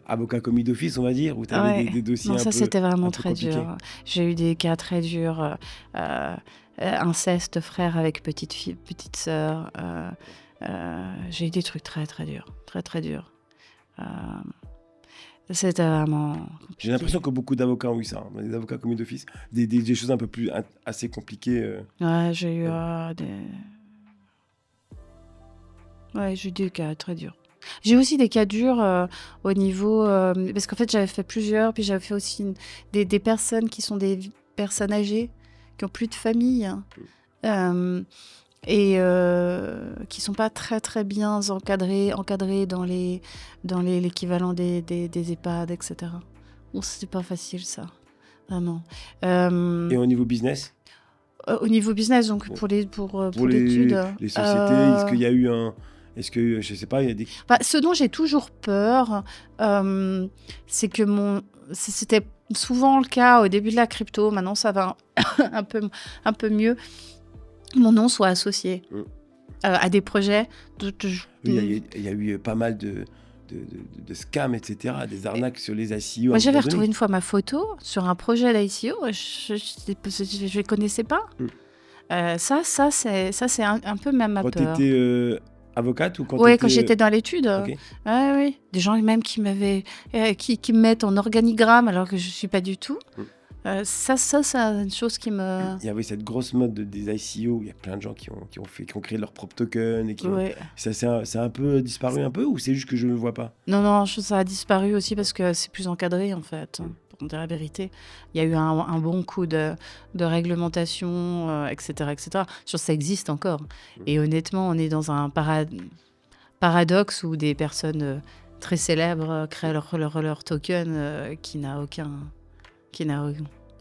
avocat commis d'office, on va dire, où tu avais des dossiers non, ça, c'était vraiment très très dur. J'ai eu des cas très durs. Inceste, frère avec petite sœur. J'ai eu des trucs très, très durs. Très, très durs. C'était vraiment compliqué. J'ai l'impression que beaucoup d'avocats ont eu ça, des avocats commis d'office, des choses un peu plus assez compliquées. Ouais, j'ai eu des cas très durs. J'ai aussi des cas durs au niveau... parce qu'en fait, j'avais fait plusieurs, puis j'avais fait aussi des personnes qui sont des personnes âgées, qui n'ont plus de famille, et qui sont pas très très bien encadrés dans l'équivalent des EHPAD, etc. Bon, c'était pas facile, ça, vraiment. Et au niveau business? Au niveau business, donc pour l'étude. Les sociétés, est-ce qu'il y a eu est-ce que, je sais pas, il y a des... Ce dont j'ai toujours peur, c'est que c'était souvent le cas au début de la crypto, maintenant ça va un peu mieux, mon nom soit associé à des projets. Il y a eu pas mal de scams, etc., des arnaques sur les ICO. Moi, j'avais retrouvé une fois ma photo sur un projet d'ICO, je ne les connaissais pas. Ça, c'est un peu même ma Quand tu peur. étais avocate ou quand tu Oui, étais... quand j'étais dans l'étude. Ok. Ouais, oui. Des gens même qui me mettent en organigramme alors que je ne suis pas du tout. Mm. Ça, c'est une chose qui me... Il y avait cette grosse mode des ICO, il y a plein de gens qui ont créé leur propre token et Ouais. c'est un peu disparu un peu ou c'est juste que je ne le vois pas? Non, ça a disparu aussi parce que c'est plus encadré, en fait. Pour dire la vérité, il y a eu un bon coup de réglementation, etc., etc. Sûr, ça existe encore. Et honnêtement, on est dans un paradoxe où des personnes très célèbres créent leur token qui n'a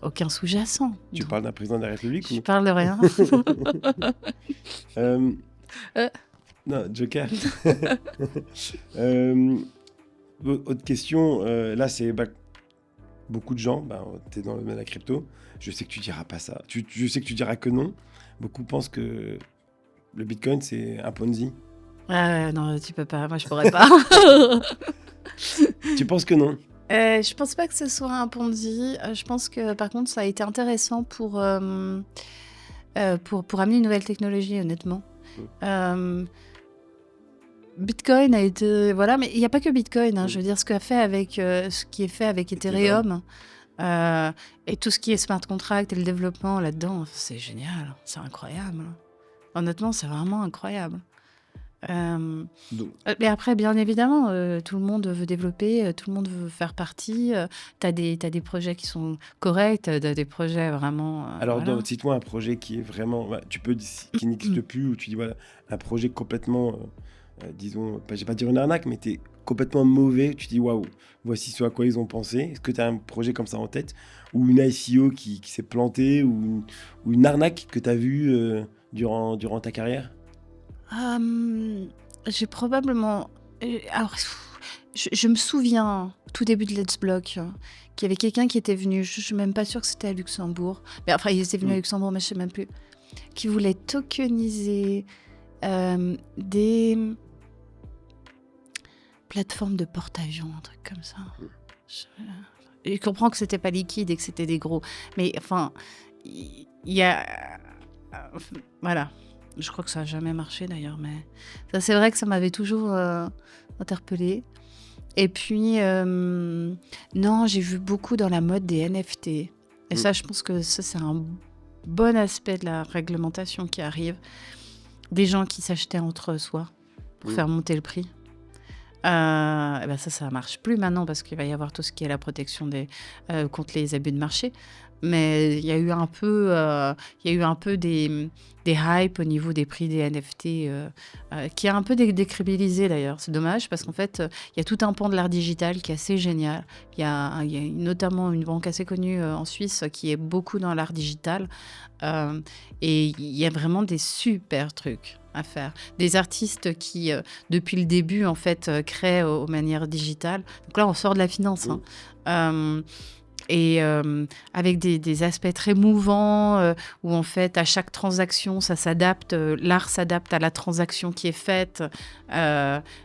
aucun sous-jacent. Tu Donc, parles d'un président de la République je ou... parle de rien. Euh, Euh. Non, Joker. Euh, Autre question, là c'est beaucoup de gens, tu es dans le domaine de la crypto, je sais que tu diras pas ça, je sais que tu diras que non, beaucoup pensent que le Bitcoin c'est un Ponzi. Non, tu peux pas. Moi, je pourrais pas. Tu penses que non? Je pense pas que ce soit un Ponzi. Je pense que, par contre, ça a été intéressant pour amener une nouvelle technologie, honnêtement. Bitcoin a été... Voilà, mais il n'y a pas que Bitcoin. Je veux dire, ce qui est fait avec Ethereum et tout ce qui est smart contract et le développement là-dedans, c'est génial. C'est incroyable. Honnêtement, c'est vraiment incroyable. Mais après, bien évidemment, tout le monde veut développer, tout le monde veut faire partie. T'as des projets qui sont corrects, t'as des projets vraiment... Alors, voilà. cite-moi un projet qui est vraiment, qui n'existe plus, où tu dis, voilà, un projet complètement, disons, je vais pas dire une arnaque, mais t'es complètement mauvais, tu dis, waouh, voici ce à quoi ils ont pensé. Est-ce que tu as un projet comme ça en tête? Ou une ICO qui s'est plantée, ou une arnaque que tu as vue durant ta carrière? J'ai probablement... alors, je me souviens, tout début de Let's Block, qu'il y avait quelqu'un qui était venu, je suis même pas sûre que c'était à Luxembourg, mais enfin, il était venu à Luxembourg, mais je sais même plus, qui voulait tokeniser des plateformes de porte-avions, un truc comme ça. Je comprends que c'était pas liquide et que c'était des gros, mais enfin, il y a... voilà. Je crois que ça n'a jamais marché d'ailleurs, mais ça, c'est vrai que ça m'avait toujours interpellée. Et puis, non, j'ai vu beaucoup dans la mode des NFT. Et ça, je pense que ça, c'est un bon aspect de la réglementation qui arrive. Des gens qui s'achetaient entre soi pour faire monter le prix. Et ben ça marche plus maintenant parce qu'il va y avoir tout ce qui est la protection contre les abus de marché. Mais il y a eu un peu des hypes au niveau des prix des NFT qui a un peu décrédibilisé d'ailleurs. C'est dommage parce qu'en fait, il y a tout un pan de l'art digital qui est assez génial. Il y a notamment une banque assez connue en Suisse qui est beaucoup dans l'art digital. Et il y a vraiment des super trucs à faire. Des artistes qui, depuis le début, en fait, créent aux manières digitales. Donc là, on sort de la finance. Et avec des aspects très mouvants où en fait à chaque transaction ça s'adapte, l'art s'adapte à la transaction qui est faite, où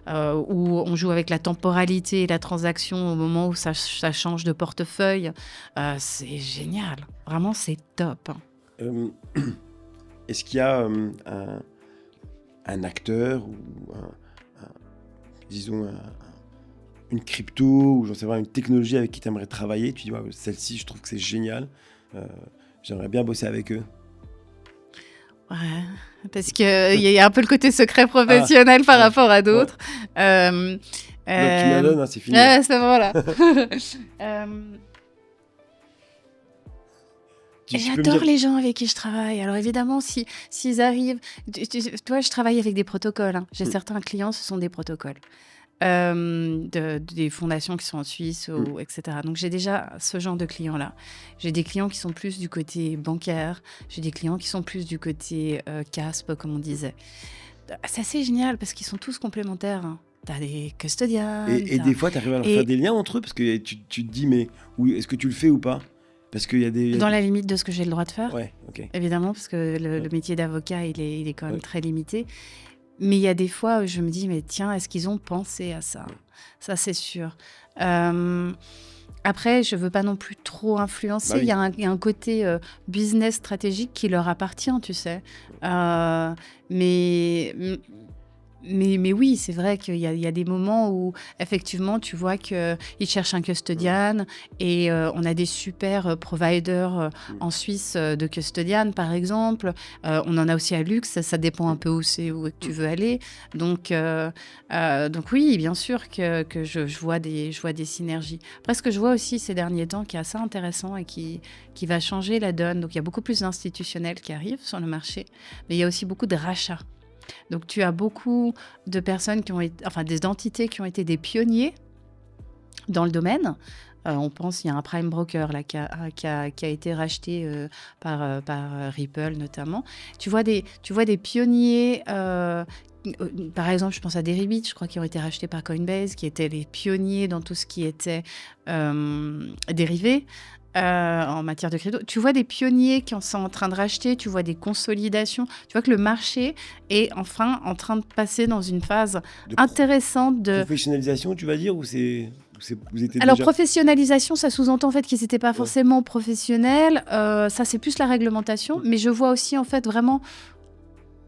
on joue avec la temporalité et la transaction au moment où ça change de portefeuille. C'est génial, vraiment c'est top. Est-ce qu'il y a un acteur ou disons une crypto ou j'en sais pas, une technologie avec qui tu aimerais travailler, tu dis ouais, celle-ci je trouve que c'est génial, j'aimerais bien bosser avec eux? Ouais, parce qu'il y a un peu le côté secret professionnel par rapport à d'autres. Donc tu me la donnes, hein, c'est fini. Ouais, c'est bon là. J'adore les gens avec qui je travaille. Alors évidemment, s'ils arrivent... Toi, je travaille avec des protocoles. Hein. J'ai certains clients, ce sont des protocoles. Des fondations qui sont en Suisse, etc. Donc, j'ai déjà ce genre de clients-là. J'ai des clients qui sont plus du côté bancaire. J'ai des clients qui sont plus du côté CASP, comme on disait. C'est assez génial parce qu'ils sont tous complémentaires. Hein. Tu as des custodians. Et des fois, tu arrives à leur faire des liens entre eux parce que tu te dis, mais est-ce que tu le fais ou pas? Parce qu'il y a des... Dans la limite de ce que j'ai le droit de faire. Ouais, ok. Évidemment, parce que le métier d'avocat, il est quand même très limité. Mais il y a des fois où je me dis, mais tiens, est-ce qu'ils ont pensé à ça? Ça, c'est sûr. Après, je veux pas non plus trop influencer. Bah oui. Il y a un côté business stratégique qui leur appartient, tu sais. Euh, mais, mais oui, c'est vrai il y a des moments où, effectivement, tu vois qu'ils cherchent un custodian et on a des super providers en Suisse de custodian, par exemple. On en a aussi à Luxe, ça dépend un peu où tu veux aller. Donc oui, bien sûr que je vois je vois des synergies. Après, ce que je vois aussi ces derniers temps qui est assez intéressant et qui va changer la donne, donc il y a beaucoup plus d'institutionnels qui arrivent sur le marché, mais il y a aussi beaucoup de rachats. Donc tu as beaucoup de personnes enfin des entités qui ont été des pionniers dans le domaine. On pense, il y a un prime broker là, qui a été racheté par Ripple notamment. Tu vois des pionniers, par exemple, je pense à Deribit, je crois, qui ont été rachetés par Coinbase, qui étaient les pionniers dans tout ce qui était dérivé. En matière de crypto. Tu vois des pionniers qui sont en train de racheter, tu vois des consolidations, tu vois que le marché est enfin en train de passer dans une phase De intéressante de... professionnalisation, tu vas dire, ou vous étiez Alors, déjà... professionnalisation, ça sous-entend en fait qu'ils n'étaient pas forcément professionnels. Ça, c'est plus la réglementation. Mais je vois aussi en fait vraiment,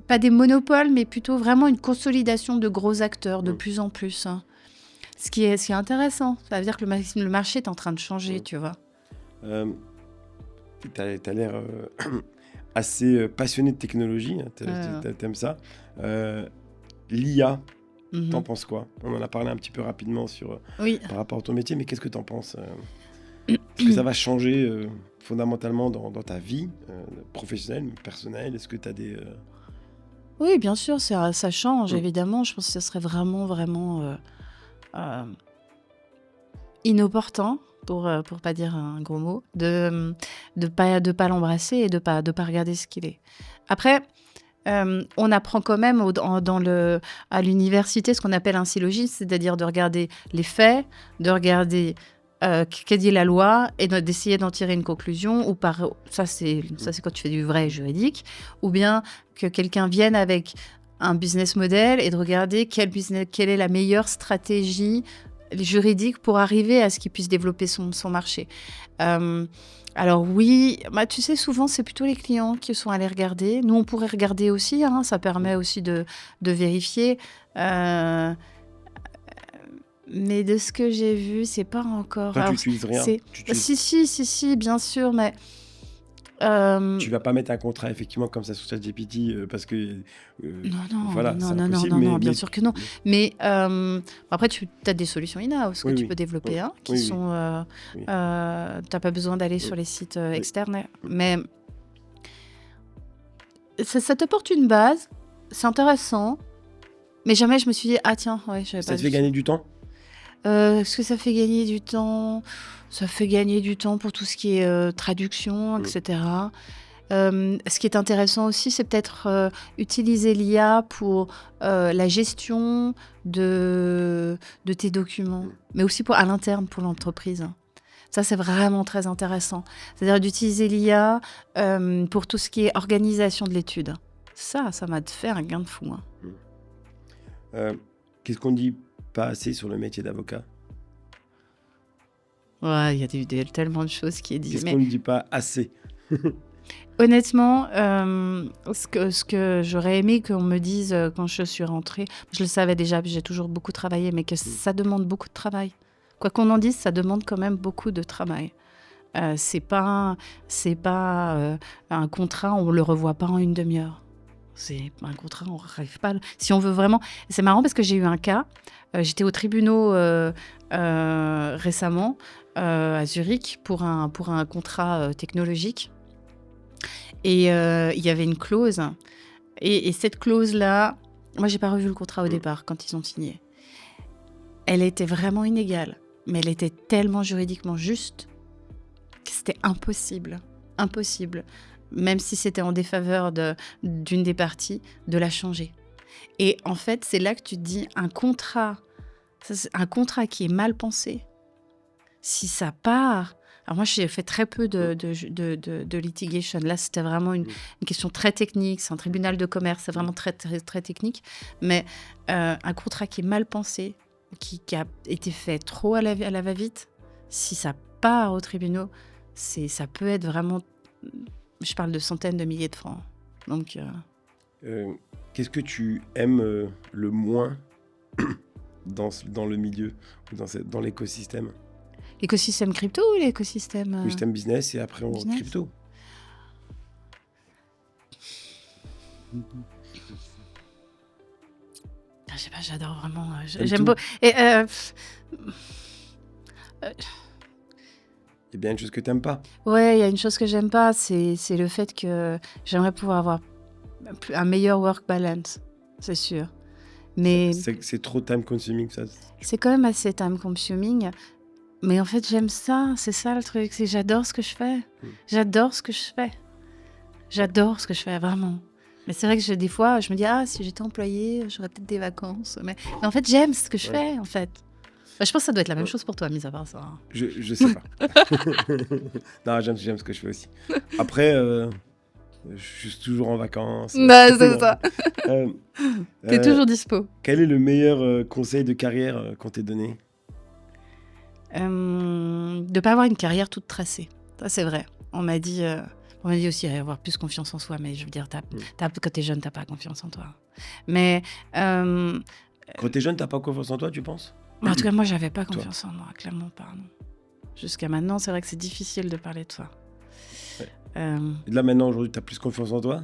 pas des monopoles, mais plutôt vraiment une consolidation de gros acteurs de plus en plus, hein. Ce qui est intéressant. Ça veut dire que le marché est en train de changer, tu vois. T'as l'air assez passionné de technologie, hein, t'aimes ça. L'IA, t'en Mhm. penses quoi? On en a parlé un petit peu rapidement Oui. par rapport à ton métier, mais qu'est-ce que t'en penses? Est-ce que ça va changer fondamentalement dans ta vie professionnelle, personnelle? Est-ce que t'as des... Oui, bien sûr, ça change, évidemment. Je pense que ce serait vraiment, vraiment inopportun, pour pas dire un gros mot, de pas l'embrasser et de pas regarder ce qu'il est. Après, on apprend quand même à l'université ce qu'on appelle un syllogisme, c'est-à-dire de regarder les faits, de regarder qu'a dit la loi et d'essayer d'en tirer une conclusion. Ça, c'est quand tu fais du vrai juridique, ou bien que quelqu'un vienne avec un business model et de regarder quelle est la meilleure stratégie juridique pour arriver à ce qu'il puisse développer son marché. Alors oui, tu sais, souvent, c'est plutôt les clients qui sont allés regarder. Nous, on pourrait regarder aussi, hein, ça permet aussi de vérifier. Mais de ce que j'ai vu, c'est pas encore... Toi, tu Alors, n'utilises rien. Si, bien sûr, mais... Tu vas pas mettre un contrat effectivement comme ça sur ChatGPT parce que voilà, c'est non, impossible. non, bien sûr que non. Mais après, tu as des solutions in-house que tu peux développer, hein, qui sont... Oui. t'as pas besoin d'aller sur les sites externes. Mais ça t'apporte une base, c'est intéressant. Mais jamais je me suis dit, ah tiens, ouais, j'avais pas Ça te vu fait gagner du temps? Est-ce que ça fait gagner du temps? Ça fait gagner du temps pour tout ce qui est traduction, etc. Ce qui est intéressant aussi, c'est peut-être utiliser l'IA pour la gestion de tes documents, mais aussi à l'interne pour l'entreprise. Ça, c'est vraiment très intéressant. C'est-à-dire d'utiliser l'IA pour tout ce qui est organisation de l'étude. Ça m'a fait un gain de fou, hein. Qu'est-ce qu'on dit pas assez sur le métier d'avocat? Ouais, il y a tellement de choses qui est dit. Qu'est-ce qu'on ne dit pas assez? Honnêtement, ce que j'aurais aimé qu'on me dise quand je suis rentrée, je le savais déjà, j'ai toujours beaucoup travaillé, mais que ça demande beaucoup de travail. Quoi qu'on en dise, ça demande quand même beaucoup de travail. C'est pas un contrat, on le revoit pas en une demi-heure. C'est un contrat, on n'arrive pas. Si on veut vraiment. C'est marrant parce que j'ai eu un cas. J'étais au tribunal récemment à Zurich pour un contrat technologique. Et il y avait une clause. Et cette clause-là, moi, j'ai pas revu le contrat au départ quand ils ont signé. Elle était vraiment inégale, mais elle était tellement juridiquement juste que c'était impossible. Impossible. Même si c'était en défaveur d'une des parties, de la changer. Et en fait, c'est là que tu te dis, un contrat qui est mal pensé, si ça part... Alors moi, j'ai fait très peu de litigation. Là, c'était vraiment une question très technique. C'est un tribunal de commerce, c'est vraiment très, très, très technique. Mais un contrat qui est mal pensé, qui a été fait trop à la va-vite, si ça part aux tribunaux, ça peut être vraiment... Je parle de centaines de milliers de francs. Donc, Qu'est-ce que tu aimes le moins dans le milieu, ou dans l'écosystème? l'écosystème crypto ou l'écosystème... L'écosystème business et après business. crypto. Je sais pas, j'adore vraiment. T'aimes J'aime tout. beaucoup. Et Il y a bien une chose que t'aimes pas. ouais, il y a une chose que j'aime pas, c'est le fait que j'aimerais pouvoir avoir un meilleur work balance, c'est sûr. Mais C'est trop time consuming, ça. c'est quand même assez time consuming. Mais en fait, j'aime ça, c'est ça le truc, c'est j'adore ce que je fais. J'adore ce que je fais. J'adore ce que je fais, vraiment. Mais c'est vrai que des fois, je me dis, si j'étais employée, j'aurais peut-être des vacances. Mais en fait, j'aime ce que je fais, en fait. Enfin, je pense que ça doit être la même chose pour toi, mis à part ça. Je sais pas. Non, j'aime ce que je fais aussi. Après, je suis toujours en vacances. Bah, c'est ça. T'es Euh, toujours dispo. Quel est le meilleur conseil de carrière qu'on t'ait donné? De pas avoir une carrière toute tracée. Ça, c'est vrai. On m'a dit aussi avoir plus confiance en soi, mais je veux dire, quand t'es jeune, t'as pas confiance en toi. Mais Quand t'es jeune, t'as pas confiance en toi, tu penses? en tout cas, moi, j'avais pas confiance en moi, clairement pas. Non. Jusqu'à maintenant, c'est vrai que c'est difficile de parler de soi. Ouais. Et là, maintenant, aujourd'hui, t'as plus confiance en toi?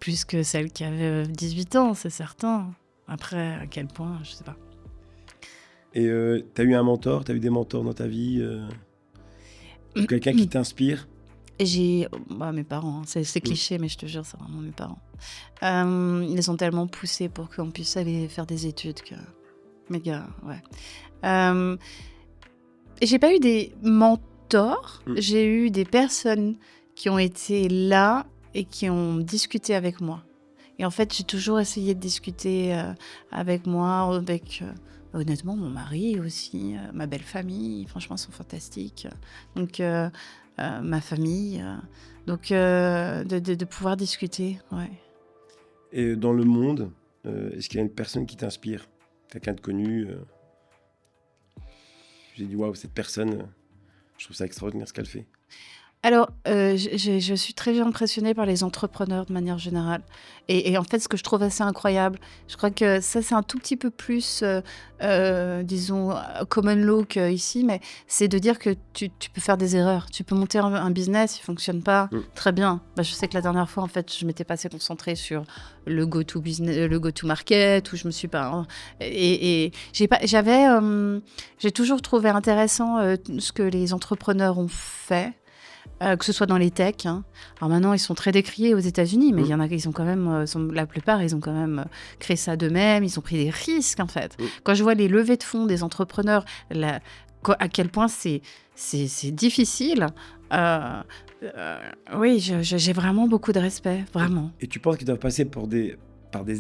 Plus que celle qui avait 18 ans, c'est certain. Après, à quel point, je sais pas. Et t'as eu un mentor? T'as eu des mentors dans ta vie? Ou quelqu'un qui t'inspire? J'ai mes parents, hein. C'est cliché, mais je te jure, c'est vraiment mes parents. Ils les ont tellement poussés pour qu'on puisse aller faire des études que... Mes gars, ouais. Et j'ai pas eu des mentors, j'ai eu des personnes qui ont été là et qui ont discuté avec moi. Et en fait, j'ai toujours essayé de discuter avec moi, avec... honnêtement, mon mari aussi, ma belle famille, franchement, ils sont fantastiques. Donc, ma famille. Donc, de pouvoir discuter, ouais. Et dans le monde, est-ce qu'il y a une personne qui t'inspire? Quelqu'un de connu? J'ai dit, waouh, cette personne, je trouve ça extraordinaire ce qu'elle fait. Alors, je suis très impressionnée par les entrepreneurs de manière générale. Et en fait, ce que je trouve assez incroyable, je crois que ça, c'est un tout petit peu plus, disons, common law qu'ici, mais c'est de dire que tu peux faire des erreurs. Tu peux monter un business, il ne fonctionne pas, très bien. Bah, je sais que la dernière fois, en fait, je m'étais pas assez concentrée sur le go-to-business, le go-to-market, où je me suis pas... Et j'ai toujours trouvé intéressant ce que les entrepreneurs ont fait. Que ce soit dans les techs. Hein. Alors maintenant, ils sont très décriés aux États-Unis, mais il y en a, ils ont quand même, la plupart, ils ont quand même créé ça d'eux-mêmes. Ils ont pris des risques, en fait. Quand je vois les levées de fonds des entrepreneurs, à quel point c'est difficile. Oui, j'ai vraiment beaucoup de respect, vraiment. Et tu penses qu'ils doivent passer par des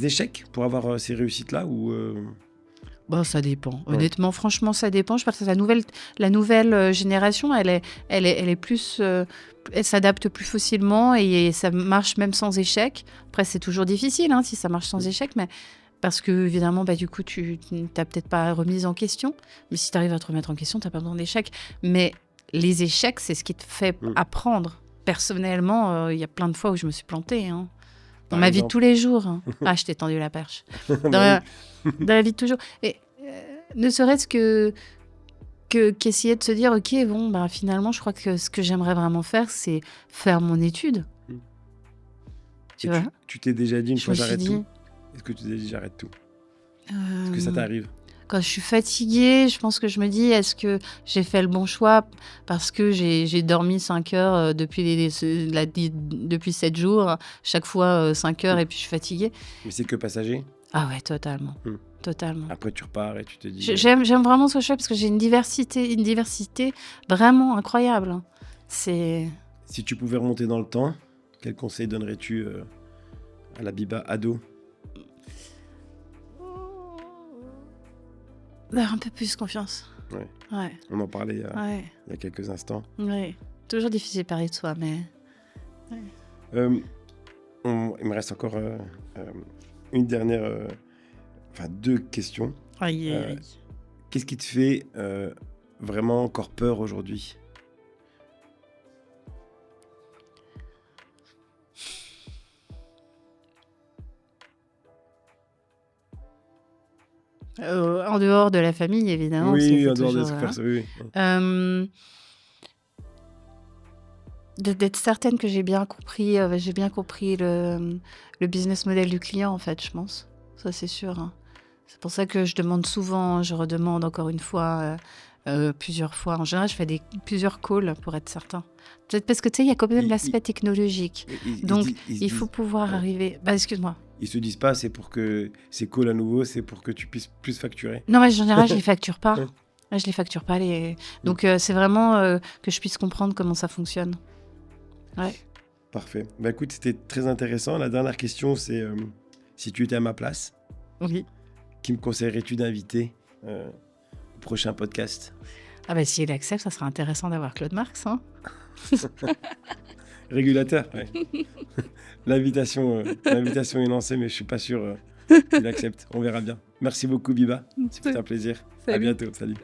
échecs pour avoir ces réussites-là ou Bon, ça dépend. Honnêtement, franchement, ça dépend. Je pense que la nouvelle génération, elle est plus, elle s'adapte plus facilement et ça marche même sans échec. Après, c'est toujours difficile si ça marche sans échec, mais parce que évidemment, du coup, tu n'as peut-être pas remise en question. Mais si tu arrives à te remettre en question, tu n'as pas besoin d'échecs. Mais les échecs, c'est ce qui te fait apprendre. Personnellement, il y a plein de fois où je me suis plantée. Dans ma vie de tous les jours. Je t'ai tendu la perche. Dans la vie de toujours. Et ne serait-ce qu'essayer de se dire, ok, bon, finalement, je crois que ce que j'aimerais vraiment faire, c'est faire mon étude. Tu vois ? Tu t'es déjà dit une fois j'arrête dit... tout? Est-ce que tu t'es dit j'arrête tout? Est-ce que ça t'arrive? Quand je suis fatiguée, je pense que je me dis, est-ce que j'ai fait le bon choix? Parce que j'ai dormi 5 heures depuis 7 jours, chaque fois 5 heures, et puis je suis fatiguée. Mais c'est que passager? Ah ouais, totalement. Totalement. Après, tu repars et tu te dis... J'aime vraiment ce que je fais parce que j'ai une diversité vraiment incroyable. Si tu pouvais remonter dans le temps, quel conseil donnerais-tu à la Biba ado? D'avoir un peu plus confiance. Ouais. On en parlait il y a quelques instants. Ouais. Toujours difficile de parler de soi, mais... Ouais. Il me reste encore une dernière... deux questions. Aïe. Qu'est-ce qui te fait vraiment encore peur aujourd'hui? En dehors de la famille, évidemment, parce qu'il Oui, faut en dehors des toujours, trucs, voilà. oui. Euh, d'être certaine que j'ai bien compris le business model du client, en fait, je pense. Ça, c'est sûr, hein. C'est pour ça que je demande souvent, je redemande encore une fois, plusieurs fois. En général, je fais plusieurs calls pour être certain. Peut-être parce que, tu sais, il y a quand même Ils, l'aspect technologique. ils se Donc, ils se il faut disent, pouvoir ouais. arriver... Bah, excuse-moi. Ils se disent pas, c'est pour que c'est cool à nouveau, c'est pour que tu puisses plus facturer. Non, mais en général, je les facture pas. Ouais. Ouais, je les facture pas. Donc, c'est vraiment que je puisse comprendre comment ça fonctionne. Ouais. Parfait. Bah écoute, c'était très intéressant. La dernière question, c'est si tu étais à ma place, Oui. qui me conseillerais-tu d'inviter au prochain podcast? Ah bah si elle accepte, ça sera intéressant d'avoir Claude Marx, hein. Régulateur, ouais. L'invitation est lancée, mais je suis pas sûr qu'il accepte. On verra bien. Merci beaucoup, Biba. C'était un plaisir. À Salut. bientôt. Salut.